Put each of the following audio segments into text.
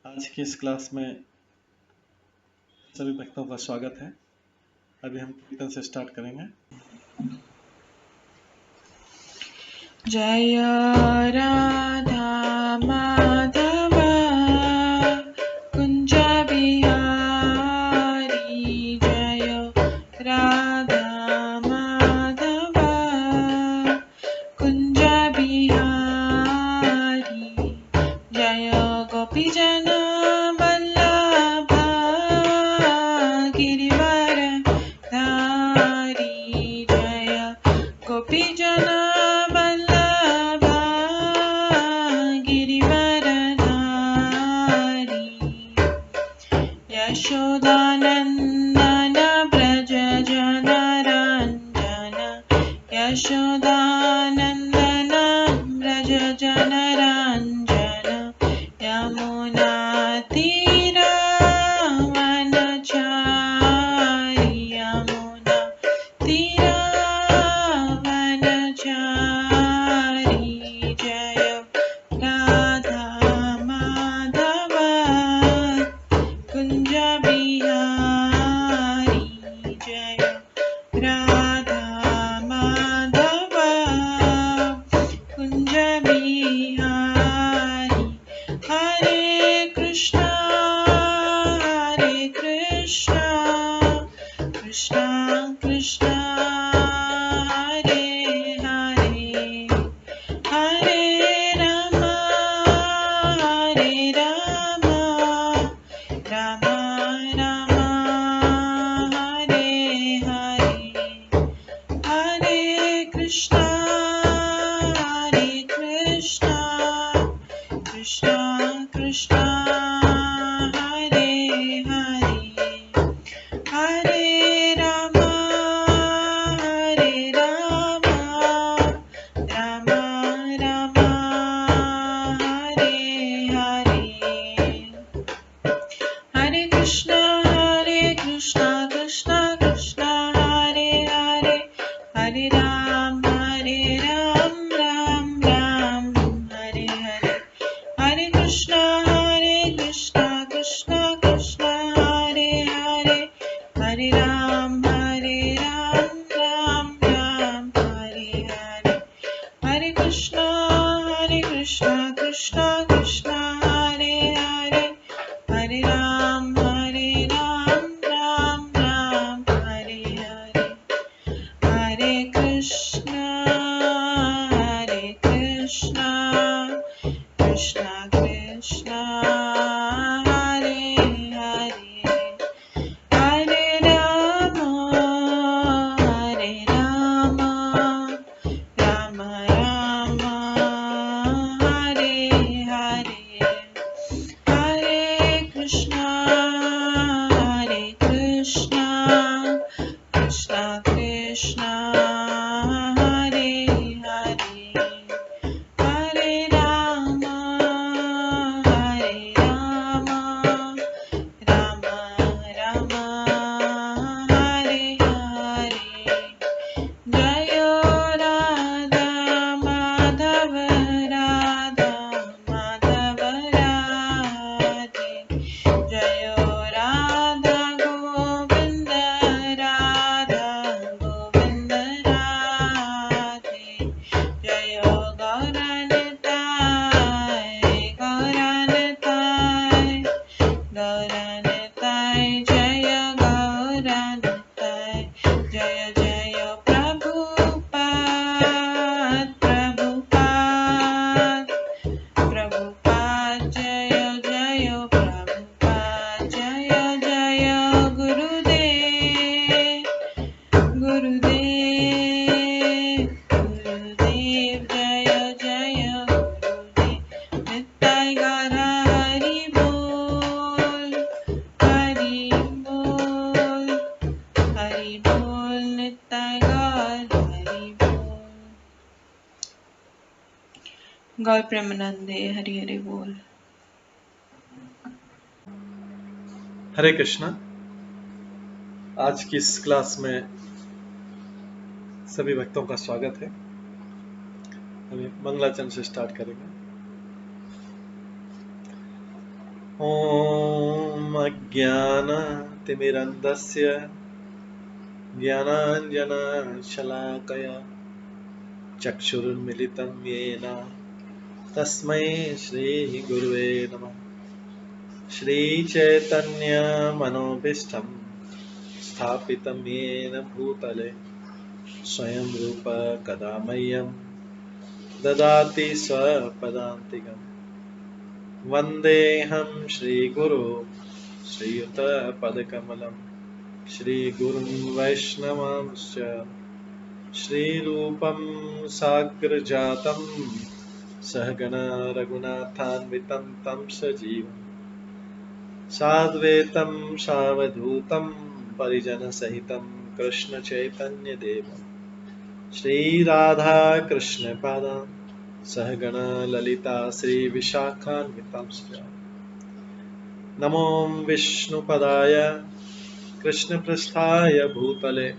आज की इस क्लास में सभी भक्तों का स्वागत है। अभी हम कीर्तन से स्टार्ट करेंगे। जय राधा माधव कुंज बिहारी, जय राधा माधव कुंज बिहारी, जय गोपीजन वल्लभ गिरिवर धारी, जय गोपीजन वल्लभ गिरिवर धारी, यशोदानंदन व्रज जनरंजन, यशोदानंदन व्रज जनरंजन, यमुना तीरावनचारी, यमुना तीरावनचारी, जय राधा माधव कुंज बिहारी, जय राधा माधव कुंज बिहारी, हरे कृष्णा कृष्णा कृष्णा हरे हरे, हरे राम राम राम हरे हरे, हरे कृष्णा कृष्णा कृष्णा हरे हरे, हरे राम राम राम हरे हरे, हरे कृष्णा कृष्णा कृष्णा हरे हरे, हरे राम राम राम हरे हरे, हरे कृष्णा कृष्णा कृष्णा हरे हरे, हरे राम राम राम हरे हरे, हरे कृष्णा कृष्णा कृष्णा हरे हरे, हरे राम राम राम हरे हरे, हरे कृष्णा कृष्णा कृष्णा हरे हरे, हरे राम राम राम हरे हरे, हरे कृष्णा कृष्णा कृष्णा हरे हरे, हरे राम राम राम हरे हरे, जय राधा माधव राधे, जय राधा गोविंद राधे, जय गौरनताय जय गौरनताय, जय जय प्रभुपाद जय जय प्रभुपाद, जय जय गुरुदेव जय जय गुरुदेव, नित्य गौर हरि बोल नित्य गौर हरि बोल, गौर प्रेमानंदे हरि हरि बोल। हरे कृष्णा। आज की इस क्लास में सभी भक्तों का स्वागत है। अभी मंगलाचरण से स्टार्ट करेंगे। ॐ अज्ञानतिमिरन्धस्य ज्ञानाञ्जनशलाकया चक्षुरुन्मिलितं येन तस्मै श्रीगुरुवे नमः। श्रीचैतन्यमनोभीष्टं स्थापितं येन भूतले स्वयं रूप कदा मह्यं ददाति स्वपदान्तिकम्। वन्देऽहं श्रीगुरो श्रीयुतपदकमलं श्रीगुरुं वैष्णवांश्च श्रीरूपं साग्रजातं सहगण रघुनाथान्वितं तं सजीवं साद्वैतं सावधूतं परिजनसहितं कृष्णचैतन्यदेवं श्रीराधाकृष्णपादान् सहगण ललिता श्रीविशाखान्वितांश्च नमो विष्णुपदाय कृष्णपृष्ठाय भूतले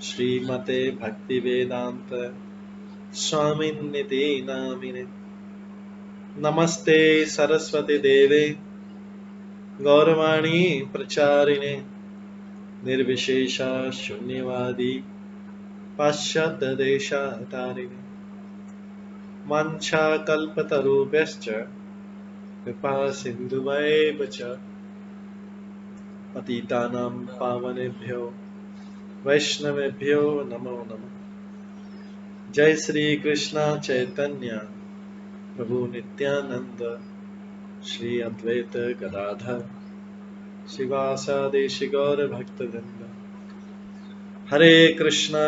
श्रीमते भक्तिवेदान्त स्वामिन्निति नामिने। नमस्ते सरस्वती देवे गौरवाणी प्रचारिणे निर्विशेष शून्यवादी पाश्चात्य देशातारिणे वाञ्छाकल्पतरुभ्यश्च कृपा सिन्धुभ्येव च पतितानां पावनेभ्यो वैष्णवेभ्यो नमो नमः। जय श्री कृष्ण चैतन्य प्रभु नित्यानंद श्री अद्वैत गदाधर शिवासादि गौर भक्तवृंद। हरे कृष्णा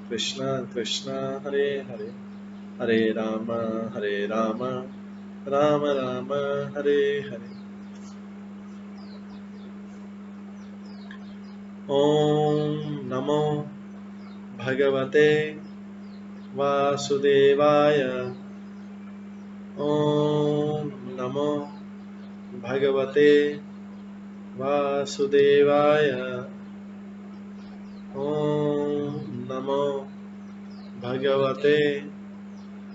कृष्णा कृष्णा हरे हरे, हरे राम राम राम हरे हरे। ओम नमो भगवते वासुदेवाय। ओम नमो भगवते वासुदेवाय। ओम नमो भगवते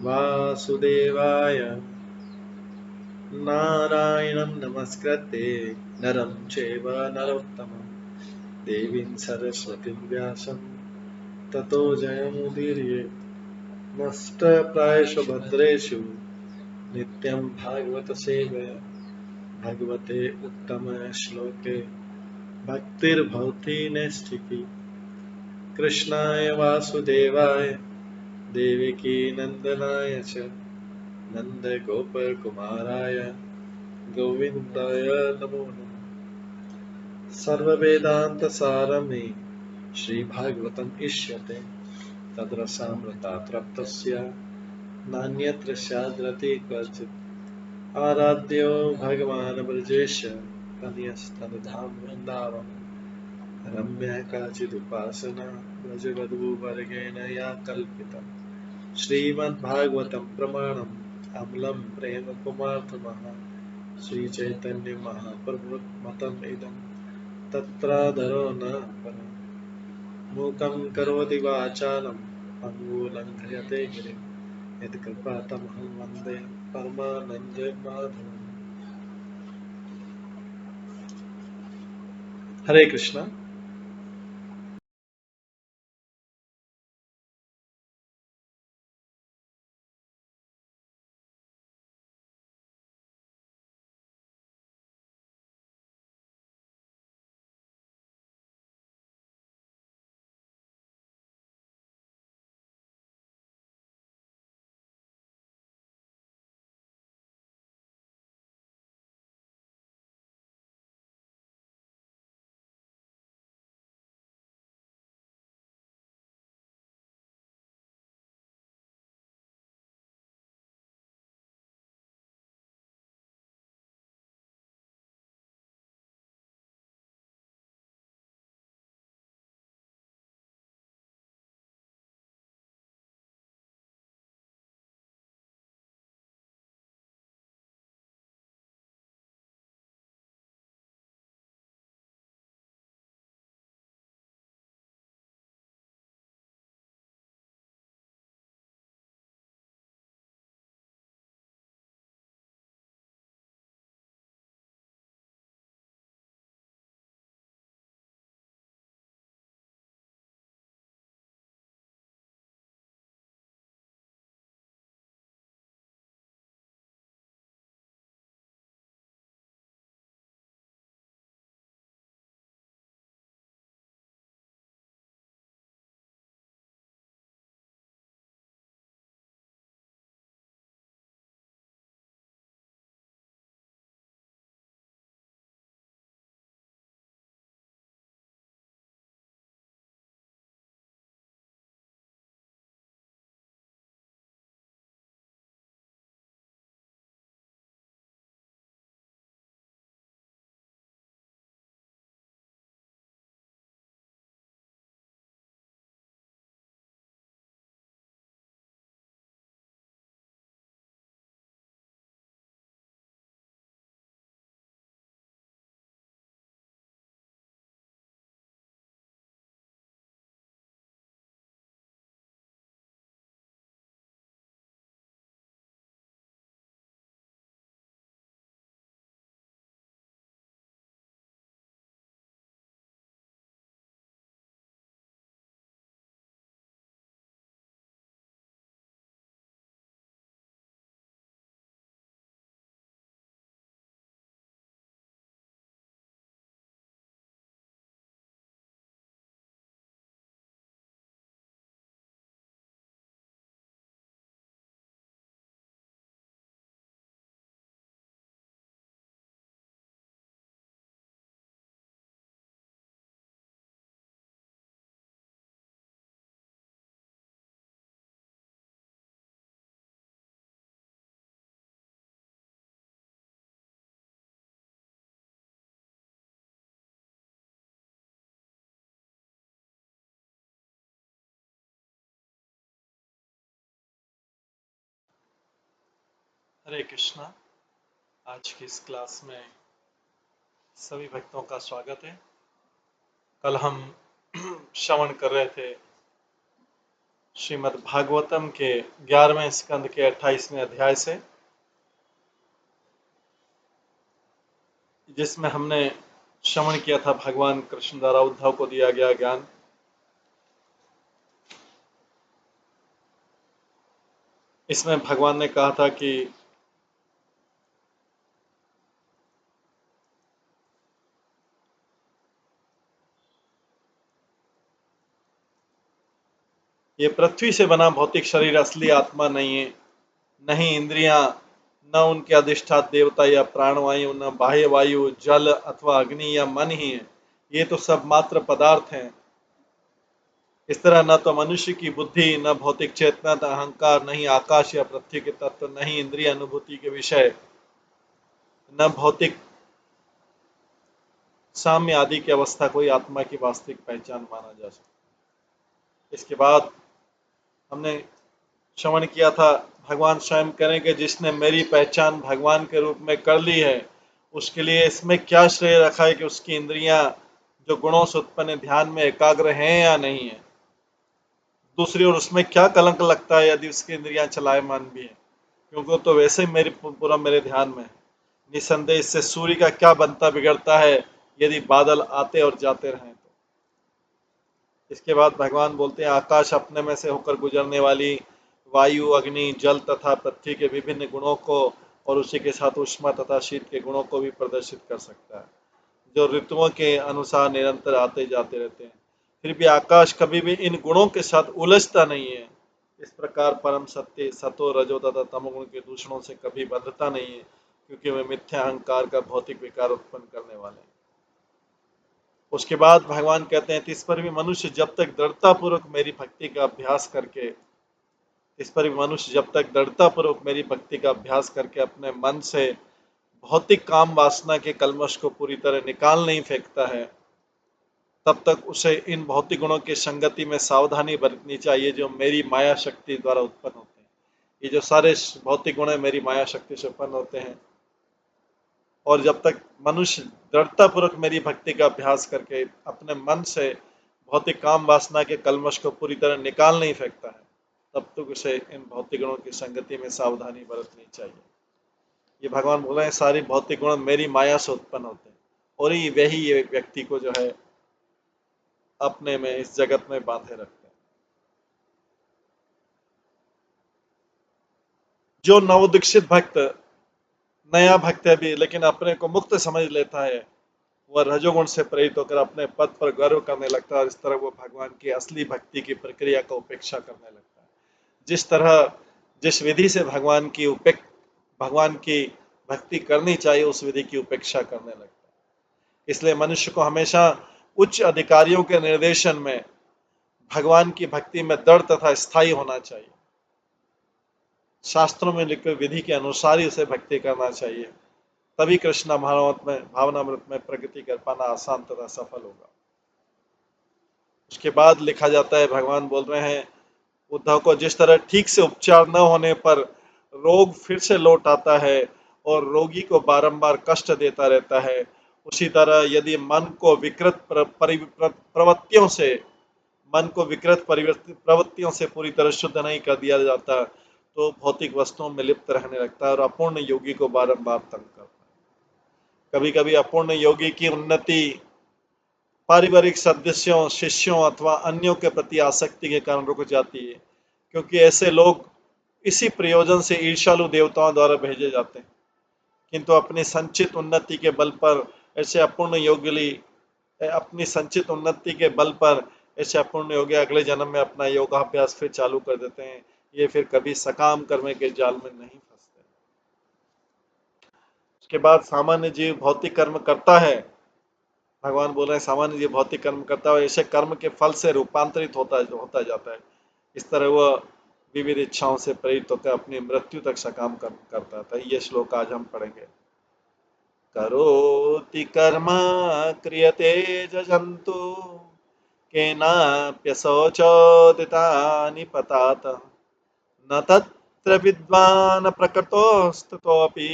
वासुदेवाय। नारायणं नमस्कृत्य नरं चैव नरोत्तमं देवीं सरस्वतीं व्यासं ततो जयमुदीरये। नष्टप्रायेषु भद्रेषु नित्यं भागवत सेवया भगवते उत्तम श्लोके भक्तिर्भवति नैष्ठिकी। कृष्णाय वासुदेवाय देवकी नंदनाय च नन्दगोपकुमाराय गोविन्दाय नमो नमः। सर्ववेदान्तसारमे श्रीभागवतम् इष्यते तद्रसामृतात् नान्यत्र स्याद्रति क्वचित्। आराध्यो भगवान् ब्रजेश तनयस्तनधाम वृन्दावन रम्या काचिदुपासना ब्रजवधूवर्गेण या कल्पिता। श्रीमद्भागवतं प्रमाणम् अमलं प्रेम कुमार्थमः श्रीचैतन्य महाप्रभुमतम् इदं तत्रादरो न परम्। मूकं करोति वाचालं पङ्गुलङ्घयते गिरिं यत्कृपातमहं वन्दे परमानन्दमाधवम्। हरे कृष्णा। हरे कृष्णा। आज की इस क्लास में सभी भक्तों का स्वागत है। कल हम श्रवण कर रहे थे श्रीमद् भागवतम के 11वें स्कंद के 28वें अध्याय से, जिसमें हमने श्रवण किया था भगवान कृष्ण द्वारा उद्धव को दिया गया ज्ञान। इसमें भगवान ने कहा था कि ये पृथ्वी से बना भौतिक शरीर असली आत्मा नहीं है, नहीं इंद्रियां, न उनके अधिष्ठात देवता या प्राणवायु, न बाह्य वायु, जल अथवा अग्नि या मन ही है। ये तो सब मात्र पदार्थ हैं। इस तरह न तो मनुष्य की बुद्धि, न भौतिक चेतना, न अहंकार, नहीं आकाश या पृथ्वी के तत्व, नहीं इंद्रिय अनुभूति के विषय, न भौतिक साम्य आदि की अवस्था कोई आत्मा की वास्तविक पहचान माना जा सकता। इसके बाद हमने श्रवण किया था, भगवान स्वयं करें कि जिसने मेरी पहचान भगवान के रूप में कर ली है, उसके लिए इसमें क्या श्रेय रखा है कि उसकी इंद्रियां जो गुणों से उत्पन्न ध्यान में एकाग्र हैं या नहीं है। दूसरी ओर उसमें क्या कलंक लगता है यदि उसकी इंद्रियां चलायमान भी है, क्योंकि तो वैसे ही पूरा मेरे ध्यान में है। निसंदेह इससे सूर्य का क्या बनता बिगड़ता है यदि बादल आते और जाते रहें तो। इसके बाद भगवान बोलते हैं, आकाश अपने में से होकर गुजरने वाली वायु, अग्नि, जल तथा पृथ्वी के विभिन्न गुणों को और उसी के साथ उष्मा तथा शीत के गुणों को भी प्रदर्शित कर सकता है, जो ऋतुओं के अनुसार निरंतर आते जाते रहते हैं। फिर भी आकाश कभी भी इन गुणों के साथ उलझता नहीं है। इस प्रकार परम सत्य सतो, रजो तथा तमोगुण के दूषणों से कभी बंधता नहीं है, क्योंकि वे मिथ्या अहंकार का भौतिक विकार उत्पन्न करने वाले हैं। उसके बाद भगवान कहते हैं, इस पर भी मनुष्य जब तक दृढ़तापूर्वक मेरी भक्ति का अभ्यास करके अपने मन से भौतिक काम वासना के कलमश को पूरी तरह निकाल नहीं फेंकता है, तब तक उसे इन भौतिक गुणों की संगति में सावधानी बरतनी चाहिए, जो मेरी माया शक्ति द्वारा उत्पन्न होते हैं। ये जो सारे भौतिक गुण मेरी माया शक्ति से उत्पन्न होते हैं, और जब तक मनुष्य दृढ़तापूर्वक मेरी भक्ति का अभ्यास करके अपने मन से भौतिक काम वासना के कलमश को पूरी तरह निकाल नहीं फेंकता है, तब तक उसे इन भौतिक गुणों की संगति में सावधानी बरतनी चाहिए। ये भगवान बोल रहे हैं, सारी भौतिक गुण मेरी माया से उत्पन्न होते हैं, और ही वही ये व्यक्ति को जो है अपने में इस जगत में बांधे रखते हैं। जो नवदीक्षित भक्त, नया भक्त है भी, लेकिन अपने को मुक्त समझ लेता है, वह रजोगुण से प्रेरित होकर अपने पद पर गर्व करने लगता है, और इस तरह वो भगवान की असली भक्ति की प्रक्रिया का उपेक्षा करने लगता है। जिस विधि से भगवान की भक्ति करनी चाहिए, उस विधि की उपेक्षा करने लगता है। इसलिए मनुष्य को हमेशा उच्च अधिकारियों के निर्देशन में भगवान की भक्ति में दृढ़ तथा स्थायी होना चाहिए। शास्त्रों में लिखे विधि के अनुसार ही उसे भक्ति करना चाहिए, तभी कृष्ण भावनामृत में प्रगति कर पाना आसान तथा सफल होगा। उसके बाद लिखा जाता है, भगवान बोल रहे हैं, उद्धव को जिस तरह ठीक से उपचार न होने पर रोग फिर से लौट आता है और रोगी को बारंबार कष्ट देता रहता है, उसी तरह यदि मन को विकृत प्रवृत्तियों से पूरी तरह शुद्ध नहीं कर दिया जाता, तो भौतिक वस्तुओं में लिप्त रहने लगता है और अपूर्ण योगी को बारंबार तंग करता है। कभी कभी अपूर्ण योगी की उन्नति पारिवारिक सदस्यों, शिष्यों अथवा अन्यों के प्रति आसक्ति के कारण रुक जाती है, क्योंकि ऐसे लोग इसी प्रयोजन से ईर्ष्यालु देवताओं द्वारा भेजे जाते हैं। किंतु अपनी संचित उन्नति के बल पर ऐसे अपूर्ण योगी अगले जन्म में अपना योगाभ्यास फिर चालू कर देते हैं। ये फिर कभी सकाम कर्म के जाल में नहीं फंसते। उसके बाद सामान्य जीव भौतिक कर्म करता है। भगवान बोल रहे हैं, सामान्य जीव भौतिक कर्म करता है और ऐसे कर्म के फल से रूपांतरित होता जाता है। इस तरह वह विविध इच्छाओं से प्रेरित होकर अपनी मृत्यु तक सकाम करता था। ये श्लोक आज हम पढ़ेंगे। करोति कर्म क्रियते जन्तु केनाप्यशोचोदिता निपतात न तत् तत्र विद्वान् प्रकृतोस्ततोऽपि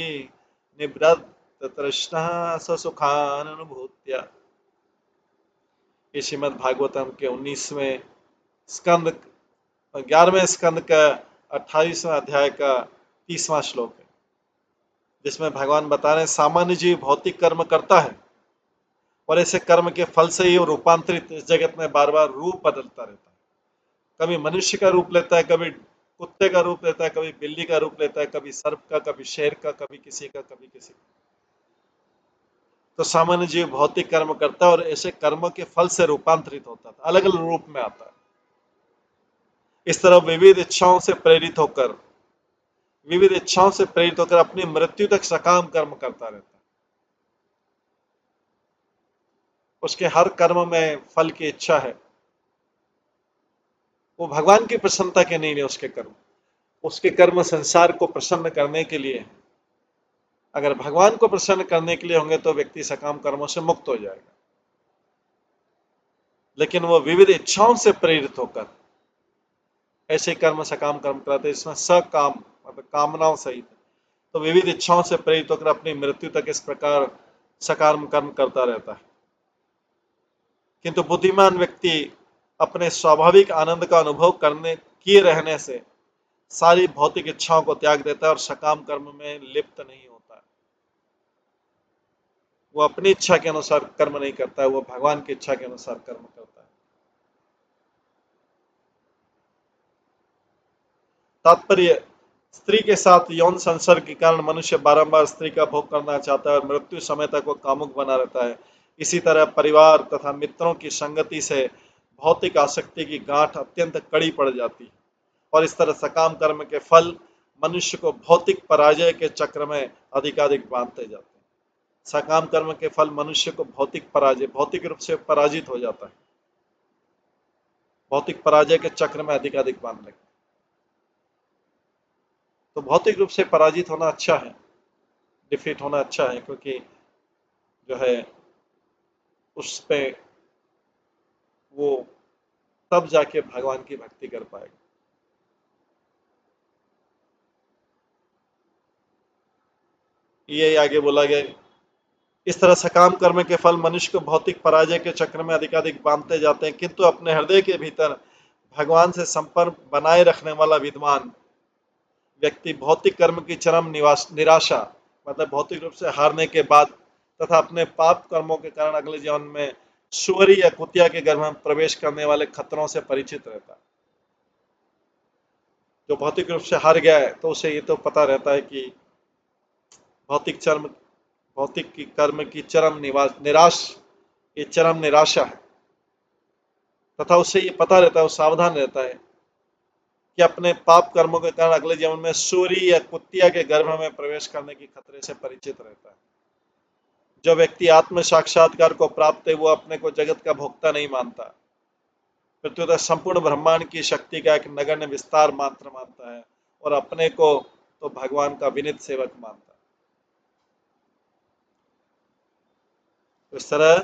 निवृत्त तृष्णा ससुखानुभूत्या। ये श्रीमद् भागवतम के 19वें स्कंद 11वें स्कंद का 28वां अध्याय का 30वां श्लोक है, जिसमें भगवान बता रहे हैं सामान्य जीव भौतिक कर्म करता है और ऐसे कर्म के फल से ही वो रूपांतरित इस जगत में बार बार रूप बदलता रहता है। कभी मनुष्य का रूप लेता है, कभी कुत्ते का रूप लेता है, कभी बिल्ली का रूप लेता है, कभी सर्प का, कभी शेर का, कभी किसी का, कभी किसी का। तो सामान्य जीव भौतिक कर्म करता है और ऐसे कर्मों के फल से रूपांतरित होता था, अलग अलग रूप में आता है। इस तरह विविध इच्छाओं से प्रेरित होकर अपनी मृत्यु तक सकाम कर्म करता रहता है। उसके हर कर्म में फल की इच्छा है। वो भगवान की प्रसन्नता के नहीं है उसके कर्म संसार को प्रसन्न करने के लिए। अगर भगवान को प्रसन्न करने के लिए होंगे तो व्यक्ति सकाम कर्मों से मुक्त हो जाएगा, लेकिन वो विविध इच्छाओं से प्रेरित होकर ऐसे कर्म सकाम कर्म कराते, इसमें सकाम मतलब कामनाओं सहित, तो विविध इच्छाओं से प्रेरित होकर अपनी मृत्यु तक इस प्रकार सकाम कर्म करता रहता है। किंतु बुद्धिमान व्यक्ति अपने स्वाभाविक आनंद का अनुभव करने किए रहने से सारी भौतिक इच्छाओं को त्याग देता है और सकाम कर्म में लिप्त नहीं होता है। वो अपनी इच्छा के अनुसार कर्म नहीं करता है, वो भगवान की इच्छा के अनुसार कर्म करता है। तात्पर्य, स्त्री के साथ यौन संसर्ग के कारण मनुष्य बारंबार स्त्री का भोग करना चाहता है और मृत्यु समय तक वो कामुक बना रहता है। इसी तरह परिवार तथा मित्रों की संगति से भौतिक आसक्ति की गांठ अत्यंत कड़ी पड़ जाती है और इस तरह सकाम कर्म के फल मनुष्य को भौतिक पराजय के चक्र में अधिकाधिक बांधते जाते हैं। सकाम कर्म के फल मनुष्य को भौतिक रूप से पराजित हो जाता है, भौतिक पराजय के चक्र में अधिकाधिक बांध लगता है। तो भौतिक रूप से पराजित होना अच्छा है, डिफीट होना अच्छा है, क्योंकि जो है उस पे वो तब जाके भगवान की भक्ति कर पाएगा। ये आगे बोला गया, इस तरह सकाम कर्म के फल मनुष्य को भौतिक पराजय के चक्र में अधिकाधिक बांधते जाते हैं, किंतु अपने हृदय के भीतर भगवान से संपर्क बनाए रखने वाला विद्वान व्यक्ति भौतिक कर्म की चरम निराशा मतलब भौतिक रूप से हारने के बाद तथा अपने पाप कर्मों के कारण अगले जीवन में सुअरी या कुतिया के गर्भ में प्रवेश करने वाले खतरों से परिचित रहता है। जो भौतिक रूप से हार गया है तो उसे ये तो पता रहता है कि भौतिक की कर्म की ये चरम निराशा है, तथा उससे ये पता रहता है, वो सावधान रहता है कि अपने पाप कर्मों के कारण अगले जीवन में सूरी या कुतिया के गर्भ में प्रवेश करने की खतरे से परिचित रहता है। जो व्यक्ति आत्म साक्षात्कार को प्राप्त है वो अपने को जगत का भोक्ता नहीं मानता, प्रत्युत संपूर्ण ब्रह्मांड की शक्ति का एक नगण्य विस्तार मात्र मानता है और अपने को तो भगवान का विनीत सेवक मानता है। तो इस तरह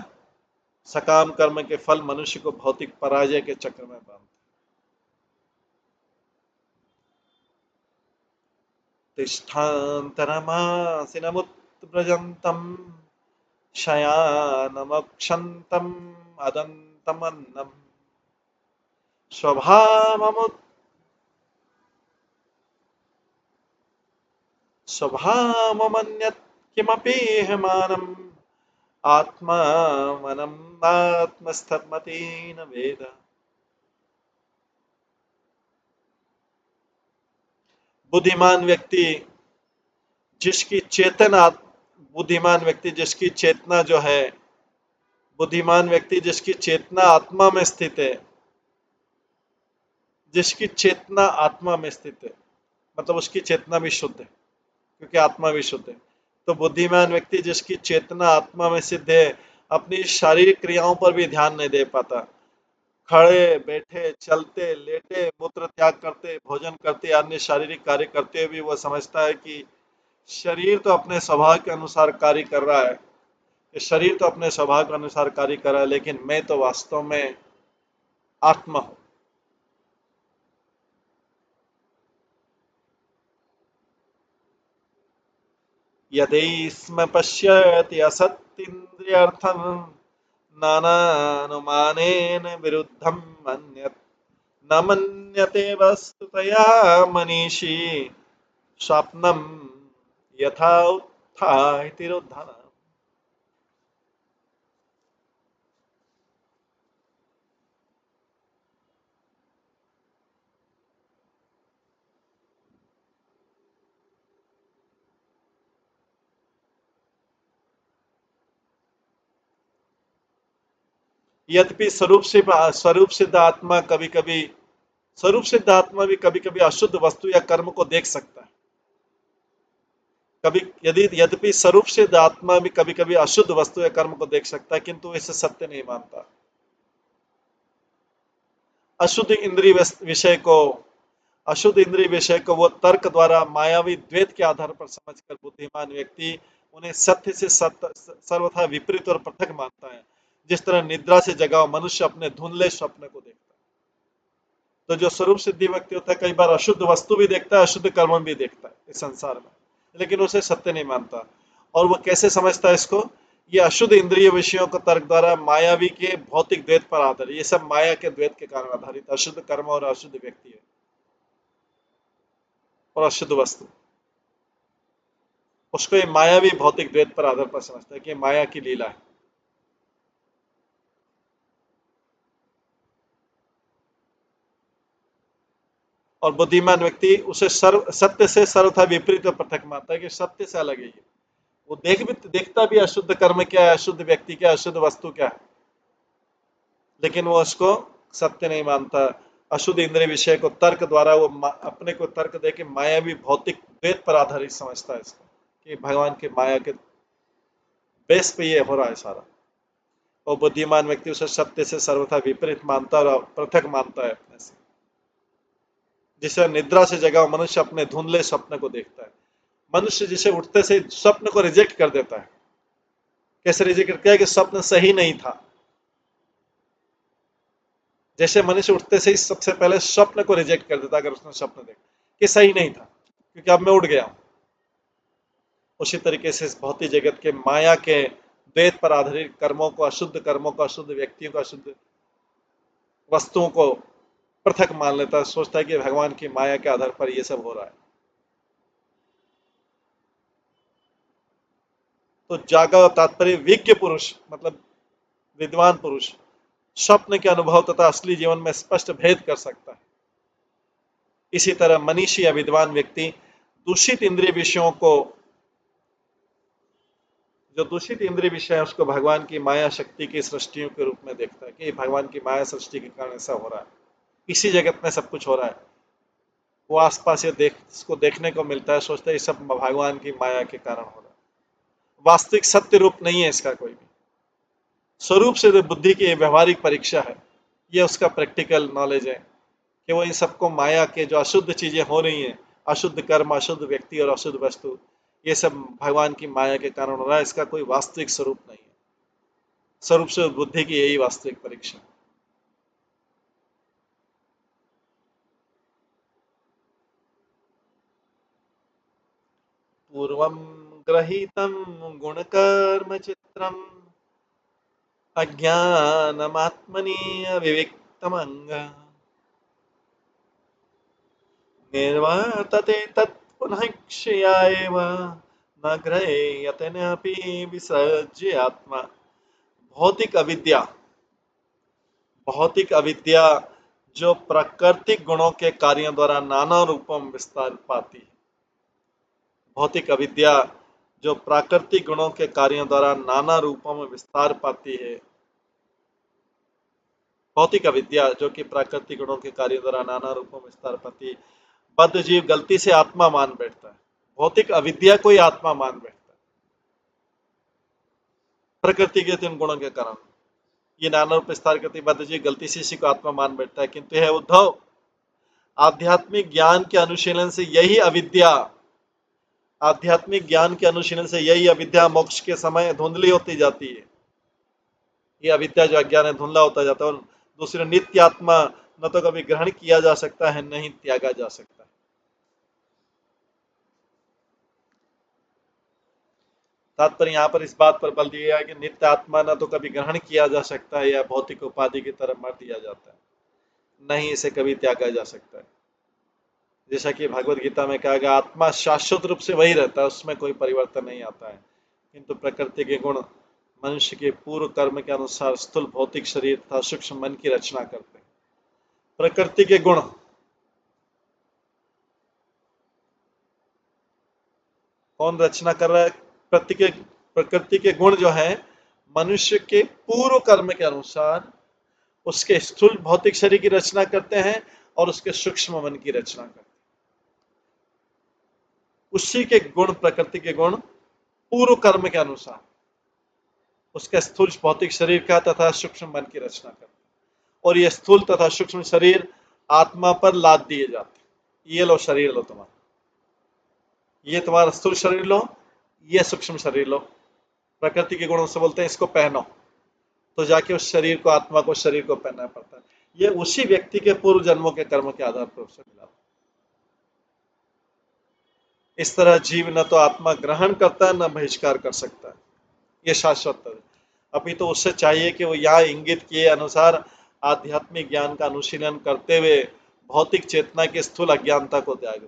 सकाम कर्म के फल मनुष्य को भौतिक पराजय के चक्र में बांधते। तिष्ठान्तरमासिनमुत्व्रजन्तम् शयानमक्षन्तम् अदन्तमन्नम् स्वभावमन्यत् किमपि हेमानम् आत्मानमात्मस्थमति न वेद। बुद्धिमान व्यक्ति जिसकी चेतना जो है, बुद्धिमान व्यक्ति जिसकी चेतना आत्मा में स्थित है, मतलब उसकी चेतना भी शुद्ध है, क्योंकि आत्मा भी शुद्ध है। तो बुद्धिमान व्यक्ति जिसकी चेतना आत्मा में सिद्ध है अपनी शारीरिक क्रियाओं पर भी ध्यान नहीं दे पाता। खड़े बैठे चलते लेटे मूत्र त्याग करते भोजन करते अन्य शारीरिक कार्य करते हुए भी वह समझता है कि शरीर तो अपने स्वभाव के अनुसार कार्य कर रहा है, लेकिन मैं तो वास्तव में आत्मा हूं। यदि स्म पश्यति असत्तीन्द्रियर्थं नानानुमानेन विरुद्धं मन्यत् न मन्यते वस्तुतया मनीषी स्वप्नं यथा उत्थाय तिरोधान। यद्यपि स्वरूप सिद्ध आत्मा कभी कभी स्वरूप सिद्ध आत्मा भी कभी कभी अशुद्ध वस्तु या कर्म को देख सकता है। कभी यद्यपि स्वरूप सिद्ध आत्मा भी कभी कभी अशुद्ध वस्तु या कर्म को देख सकता है, किंतु इसे सत्य नहीं मानता। अशुद्ध इंद्रिय विषय को अशुद्ध इंद्रिय विषय को वो तर्क द्वारा मायावी द्वैत के आधार पर समझकर बुद्धिमान व्यक्ति उन्हें सत्य से सर्वथा विपरीत और पृथक मानता है, जिस तरह निद्रा से जगा हुआ मनुष्य अपने धुंधले स्वप्न को देखता है। तो जो स्वरूप सिद्धि व्यक्ति होता है कई बार अशुद्ध वस्तु भी देखता है, अशुद्ध कर्म भी देखता है इस संसार में, लेकिन उसे सत्य नहीं मानता। और वो कैसे समझता है इसको? ये अशुद्ध इंद्रिय विषयों को तर्क द्वारा मायावी के भौतिक द्वैत पर आधारित, ये सब माया के द्वैत के कारण आधारित अशुद्ध कर्म और अशुद्ध व्यक्ति है और अशुद्ध वस्तु, उसको ये मायावी भौतिक द्वैत पर आधार पर समझता है कि माया की लीला है। और बुद्धिमान व्यक्ति उसे सत्य से सर्वथा विपरीत और पृथक मानता है कि सत्य से अलग है ये। वो देखता भी अशुद्ध कर्म क्या है, अशुद्ध व्यक्ति क्या है, अशुद्ध वस्तु क्या है, लेकिन वो उसको सत्य नहीं मानता। अशुद्ध इंद्रिय विषय को तर्क द्वारा वो अपने को तर्क दे के मायावी भौतिक द्वैत पर आधारित समझता है इसको, कि भगवान के माया के बेस पे ये हो रहा है सारा। और बुद्धिमान व्यक्ति उसे सत्य से सर्वथा विपरीत मानता और पृथक मानता है अपने से। जिसे निद्रा से जगा मनुष्य अपने धुंधले स्वप्न को देखता है। मनुष्य जिसे उठते से स्वप्न को रिजेक्ट कर देता है। कैसे रिजेक्ट करता है? कि स्वप्न सही नहीं था। जैसे मनुष्य उठते से ही सबसे पहले स्वप्न को रिजेक्ट कर देता, अगर उसने स्वप्न देखा कि सही नहीं था, क्योंकि अब मैं उठ गया हूं। उसी तरीके से इस भौतिक जगत के माया के द्वैत पर आधारित कर्मों को, अशुद्ध व्यक्तियों को, अशुद्ध वस्तुओं को पृथक मान लेता है, सोचता है कि भगवान की माया के आधार पर यह सब हो रहा है। तो जागा तात्पर्य विज्ञ पुरुष मतलब विद्वान पुरुष स्वप्न के अनुभव तथा असली जीवन में स्पष्ट भेद कर सकता है। इसी तरह मनीषी या विद्वान व्यक्ति दूषित इंद्रिय विषयों को, जो दूषित इंद्रिय विषय है, उसको भगवान की माया शक्ति की सृष्टियों के रूप में देखता है कि भगवान की माया सृष्टि के कारण ऐसा हो रहा है, इसी जगत में सब कुछ हो रहा है। वो आसपास इसको देखने को मिलता है, सोचता है ये सब भगवान की माया के कारण हो रहा है। वास्तविक सत्य रूप नहीं है इसका कोई भी। स्वरूप से बुद्धि की व्यवहारिक परीक्षा है, ये उसका प्रैक्टिकल नॉलेज है कि वो इन सबको माया के जो अशुद्ध चीजें हो रही हैं, अशुद्ध कर्म, अशुद्ध व्यक्ति और अशुद्ध वस्तु, ये सब भगवान की माया के कारण हो रहा है। इसका कोई वास्तविक स्वरूप नहीं है। स्वरूप से बुद्धि की यही वास्तविक परीक्षा। पूर्वं गृहीतं गुणकर्म चित्रम् अज्ञानमात्मनि अविविक्तमंग निर्वर्तते तत् पुनः क्षया एव न ग्रह्यते नापि विसर्ज्य आत्मा। भौतिक अविद्या जो प्राकृतिक गुणों के कार्यों द्वारा नाना रूपों में विस्तार पाती है। भौतिक अविद्या जो प्राकृतिक गुणों के कार्यों द्वारा नाना रूपों में विस्तार पाती है। भौतिक अविद्या जो कि प्राकृतिक गुणों के कार्यों द्वारा नाना रूपों में विस्तार पाती है, बद्ध जीव गलती से आत्मा मान बैठता है। भौतिक अविद्या को ही आत्मा मान बैठता है प्रकृति के तीन गुणों के कारण। ये नाना रूप विस्तार करती बद्ध जीव गलती से इसी को आत्मा मान बैठता है। किंतु है उद्धव, आध्यात्मिक ज्ञान के अनुशीलन से यही अविद्या मोक्ष के समय धुंधली होती जाती है। ये अविद्या जो अज्ञान है धुंधला होता जाता है, और दूसरे नित्य आत्मा न तो कभी ग्रहण किया जा सकता है, न ही त्यागा जा सकता है। तात्पर्य यहाँ पर इस बात पर बल दिया गया है कि नित्य आत्मा न तो कभी ग्रहण किया जा सकता है या भौतिक उपाधि की तरफ मर दिया जाता है, नहीं इसे कभी त्यागा जा सकता है। जैसा कि भगवत गीता में कहा गया, आत्मा शाश्वत रूप से वही रहता है, उसमें कोई परिवर्तन नहीं आता है, किंतु प्रकृति के गुण मनुष्य के पूर्व कर्म के अनुसार स्थूल भौतिक शरीर तथा सूक्ष्म मन की रचना करते हैं। प्रकृति के गुण कौन रचना कर रहा है? प्रकृति के गुण जो है मनुष्य के पूर्व कर्म के अनुसार उसके स्थूल भौतिक शरीर की रचना करते हैं और उसके सूक्ष्म मन की रचना करते हैं। उसी के गुण, प्रकृति के गुण पूर्व कर्म के अनुसार उसके स्थूल भौतिक शरीर का तथा सूक्ष्म मन की रचना करते हैं, और ये स्थूल तथा सूक्ष्म शरीर आत्मा पर लाद दिए जाते हैं। ये लो शरीर लो तुम्हारा, ये तुम्हारा स्थूल शरीर लो, ये सूक्ष्म शरीर लो, प्रकृति के गुणों से बोलते हैं इसको पहनो, तो जाके उस शरीर को, आत्मा को शरीर को पहनना पड़ता है। ये उसी व्यक्ति के पूर्व जन्मों के कर्म के आधार पर उसे मिला। इस तरह जीव न तो आत्मा ग्रहण करता है न बहिष्कार कर सकता है, ये शाश्वत है। अभी तो उससे चाहिए कि वो यहाँ इंगित किए अनुसार आध्यात्मिक ज्ञान का अनुशीलन करते हुए भौतिक चेतना की स्थूल अज्ञानता को त्याग दे।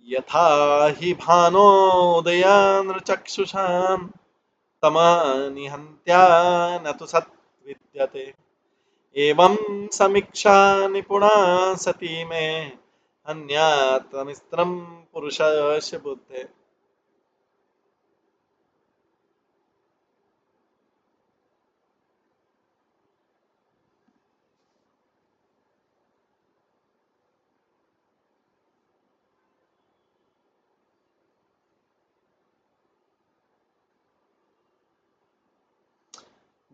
यथा हि भानोदयानृचक्षुषां तमानि हन्त्या न तु सत् विद्यते, एवं समीक्षा निपुणा सती में अन्यात्मस्त्रम पुरुषस्य बुद्धे।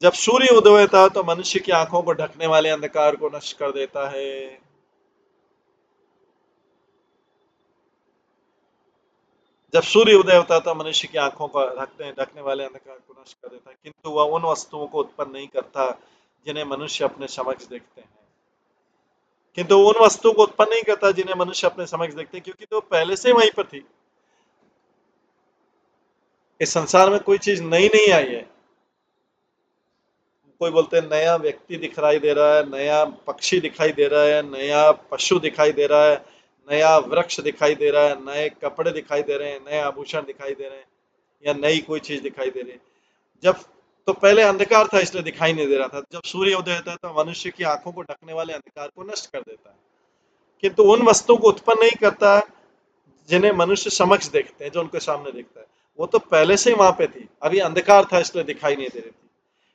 जब सूर्य उदय होता है तो मनुष्य की आंखों को ढकने वाले अंधकार को नष्ट कर देता है। जब सूर्य उदय होता है तो मनुष्य की आंखों को ढकने वाले अंधकार को नष्ट कर देता है, किंतु वह उन वस्तुओं को उत्पन्न नहीं करता जिन्हें मनुष्य अपने समक्ष देखते हैं। किंतु उन वस्तुओं को उत्पन्न नहीं करता जिन्हें मनुष्य अपने समक्ष देखते हैं, क्योंकि तो पहले से वहीं पर थी। इस संसार में कोई चीज नई नहीं आई है। कोई बोलते हैं नया व्यक्ति दिखाई दे रहा है, नया पक्षी दिखाई दे रहा है, नया पशु दिखाई दे रहा है, नया वृक्ष दिखाई दे रहा है, नए कपड़े दिखाई दे रहे हैं, नए आभूषण दिखाई दे रहे हैं, या नई कोई चीज दिखाई दे रही है। जब तो पहले अंधकार था इसलिए दिखाई नहीं दे रहा था। जब सूर्य उदय होता है तो मनुष्य की आंखों को ढकने वाले अंधकार को नष्ट कर देता है, किंतु उन वस्तुओं को उत्पन्न नहीं करता जिन्हें मनुष्य समक्ष देखते हैं, जो उनके सामने देखता है। वो तो पहले से ही वहां पे थी, अभी अंधकार था इसलिए दिखाई नहीं दे रही थी।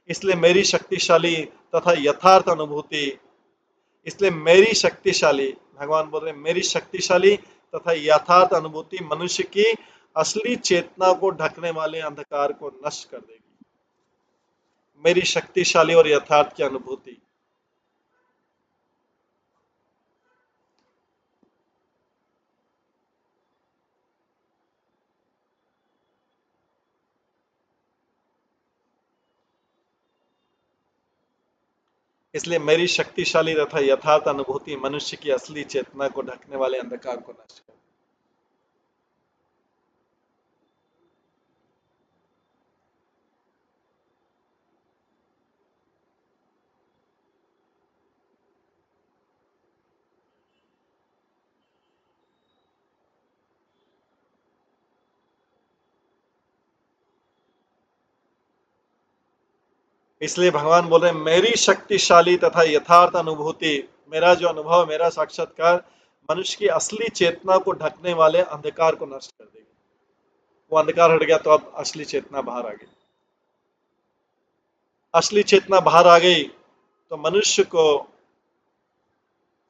इसलिए मेरी शक्तिशाली तथा यथार्थ अनुभूति, इसलिए मेरी शक्तिशाली, भगवान बोल रहे मेरी शक्तिशाली तथा यथार्थ अनुभूति मनुष्य की असली चेतना को ढकने वाले अंधकार को नष्ट कर देगी। मेरी शक्तिशाली और यथार्थ की अनुभूति। इसलिए मेरी शक्तिशाली तथा यथार्थ अनुभूति मनुष्य की असली चेतना को ढकने वाले अंधकार को नष्ट कर। इसलिए भगवान बोल रहे मेरी शक्तिशाली तथा यथार्थ अनुभूति, मेरा जो अनुभव, मेरा साक्षात्कार मनुष्य की असली चेतना को ढकने वाले अंधकार को नष्ट कर देगी। वो अंधकार हट गया तो अब असली चेतना बाहर आ गई। असली चेतना बाहर आ गई तो मनुष्य को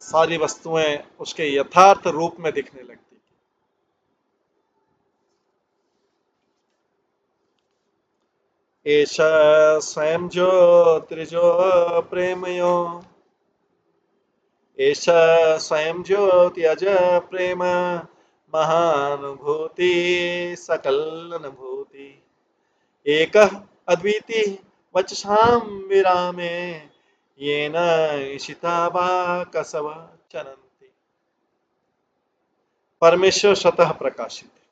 सारी वस्तुएं उसके यथार्थ रूप में दिखने लगती। एष स्वयं ज्योतिर्जो प्रेमयो, एष स्वयं ज्योति अज प्रेम महानुभूति सकल अनुभूति, एक अद्वितीय वचसां विरामे येन ईशिता कसव चरन्ति। परमेश्वर स्वतः प्रकाशित है,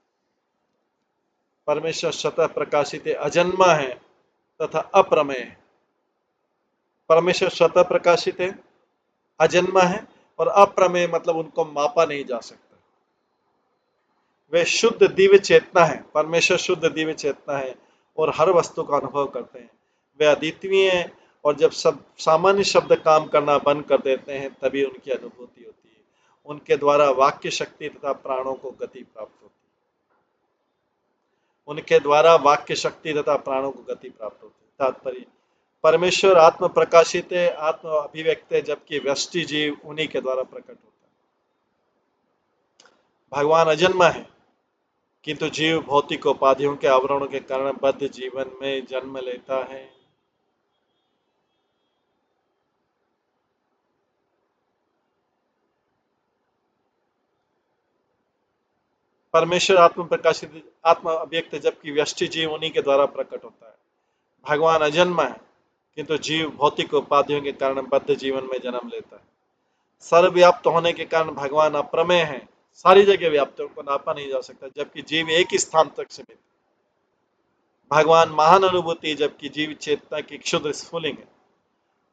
परमेश्वर स्वतः प्रकाशित है, अजन्मा है तथा अप्रमेय है। परमेश्वर स्वतः प्रकाशित है, अजन्मा है और अप्रमेय मतलब उनको मापा नहीं जा सकता। वे शुद्ध दिव्य चेतना है, परमेश्वर शुद्ध दिव्य चेतना है और हर वस्तु का अनुभव करते हैं। वे अद्वितीय हैं और जब सब सामान्य शब्द काम करना बंद कर देते हैं तभी उनकी अनुभूति होती है। उनके द्वारा वाक्य शक्ति तथा प्राणों को गति प्राप्त होती है। उनके द्वारा वाक्य शक्ति तथा प्राणों को गति प्राप्त होती है। तात्पर्य, परमेश्वर आत्म प्रकाशित है, आत्म अभिव्यक्त है, जबकि व्यष्टि जीव उन्हीं के द्वारा प्रकट होता है। भगवान अजन्मा है किंतु जीव भौतिक उपाधियों के आवरणों के कारण बद्ध जीवन में जन्म लेता है। परमेश्वर आत्म प्रकाशित आत्म अव्यक्त जबकि व्यष्टि जीव उन्हीं के द्वारा प्रकट होता है। भगवान अजन्मा है किंतु जीव भौतिक उपाधियों के कारण बद्ध जीवन में जन्म लेता है। सर्वव्याप्त होने के कारण भगवान अप्रमेय है, सारी जगह व्याप्त, उनको नापा नहीं जा सकता, जबकि जीव एक ही स्थान तक सीमित। भगवान महान अनुभूति जबकि जीव चेतना की क्षुद्र स्फुलिंग है।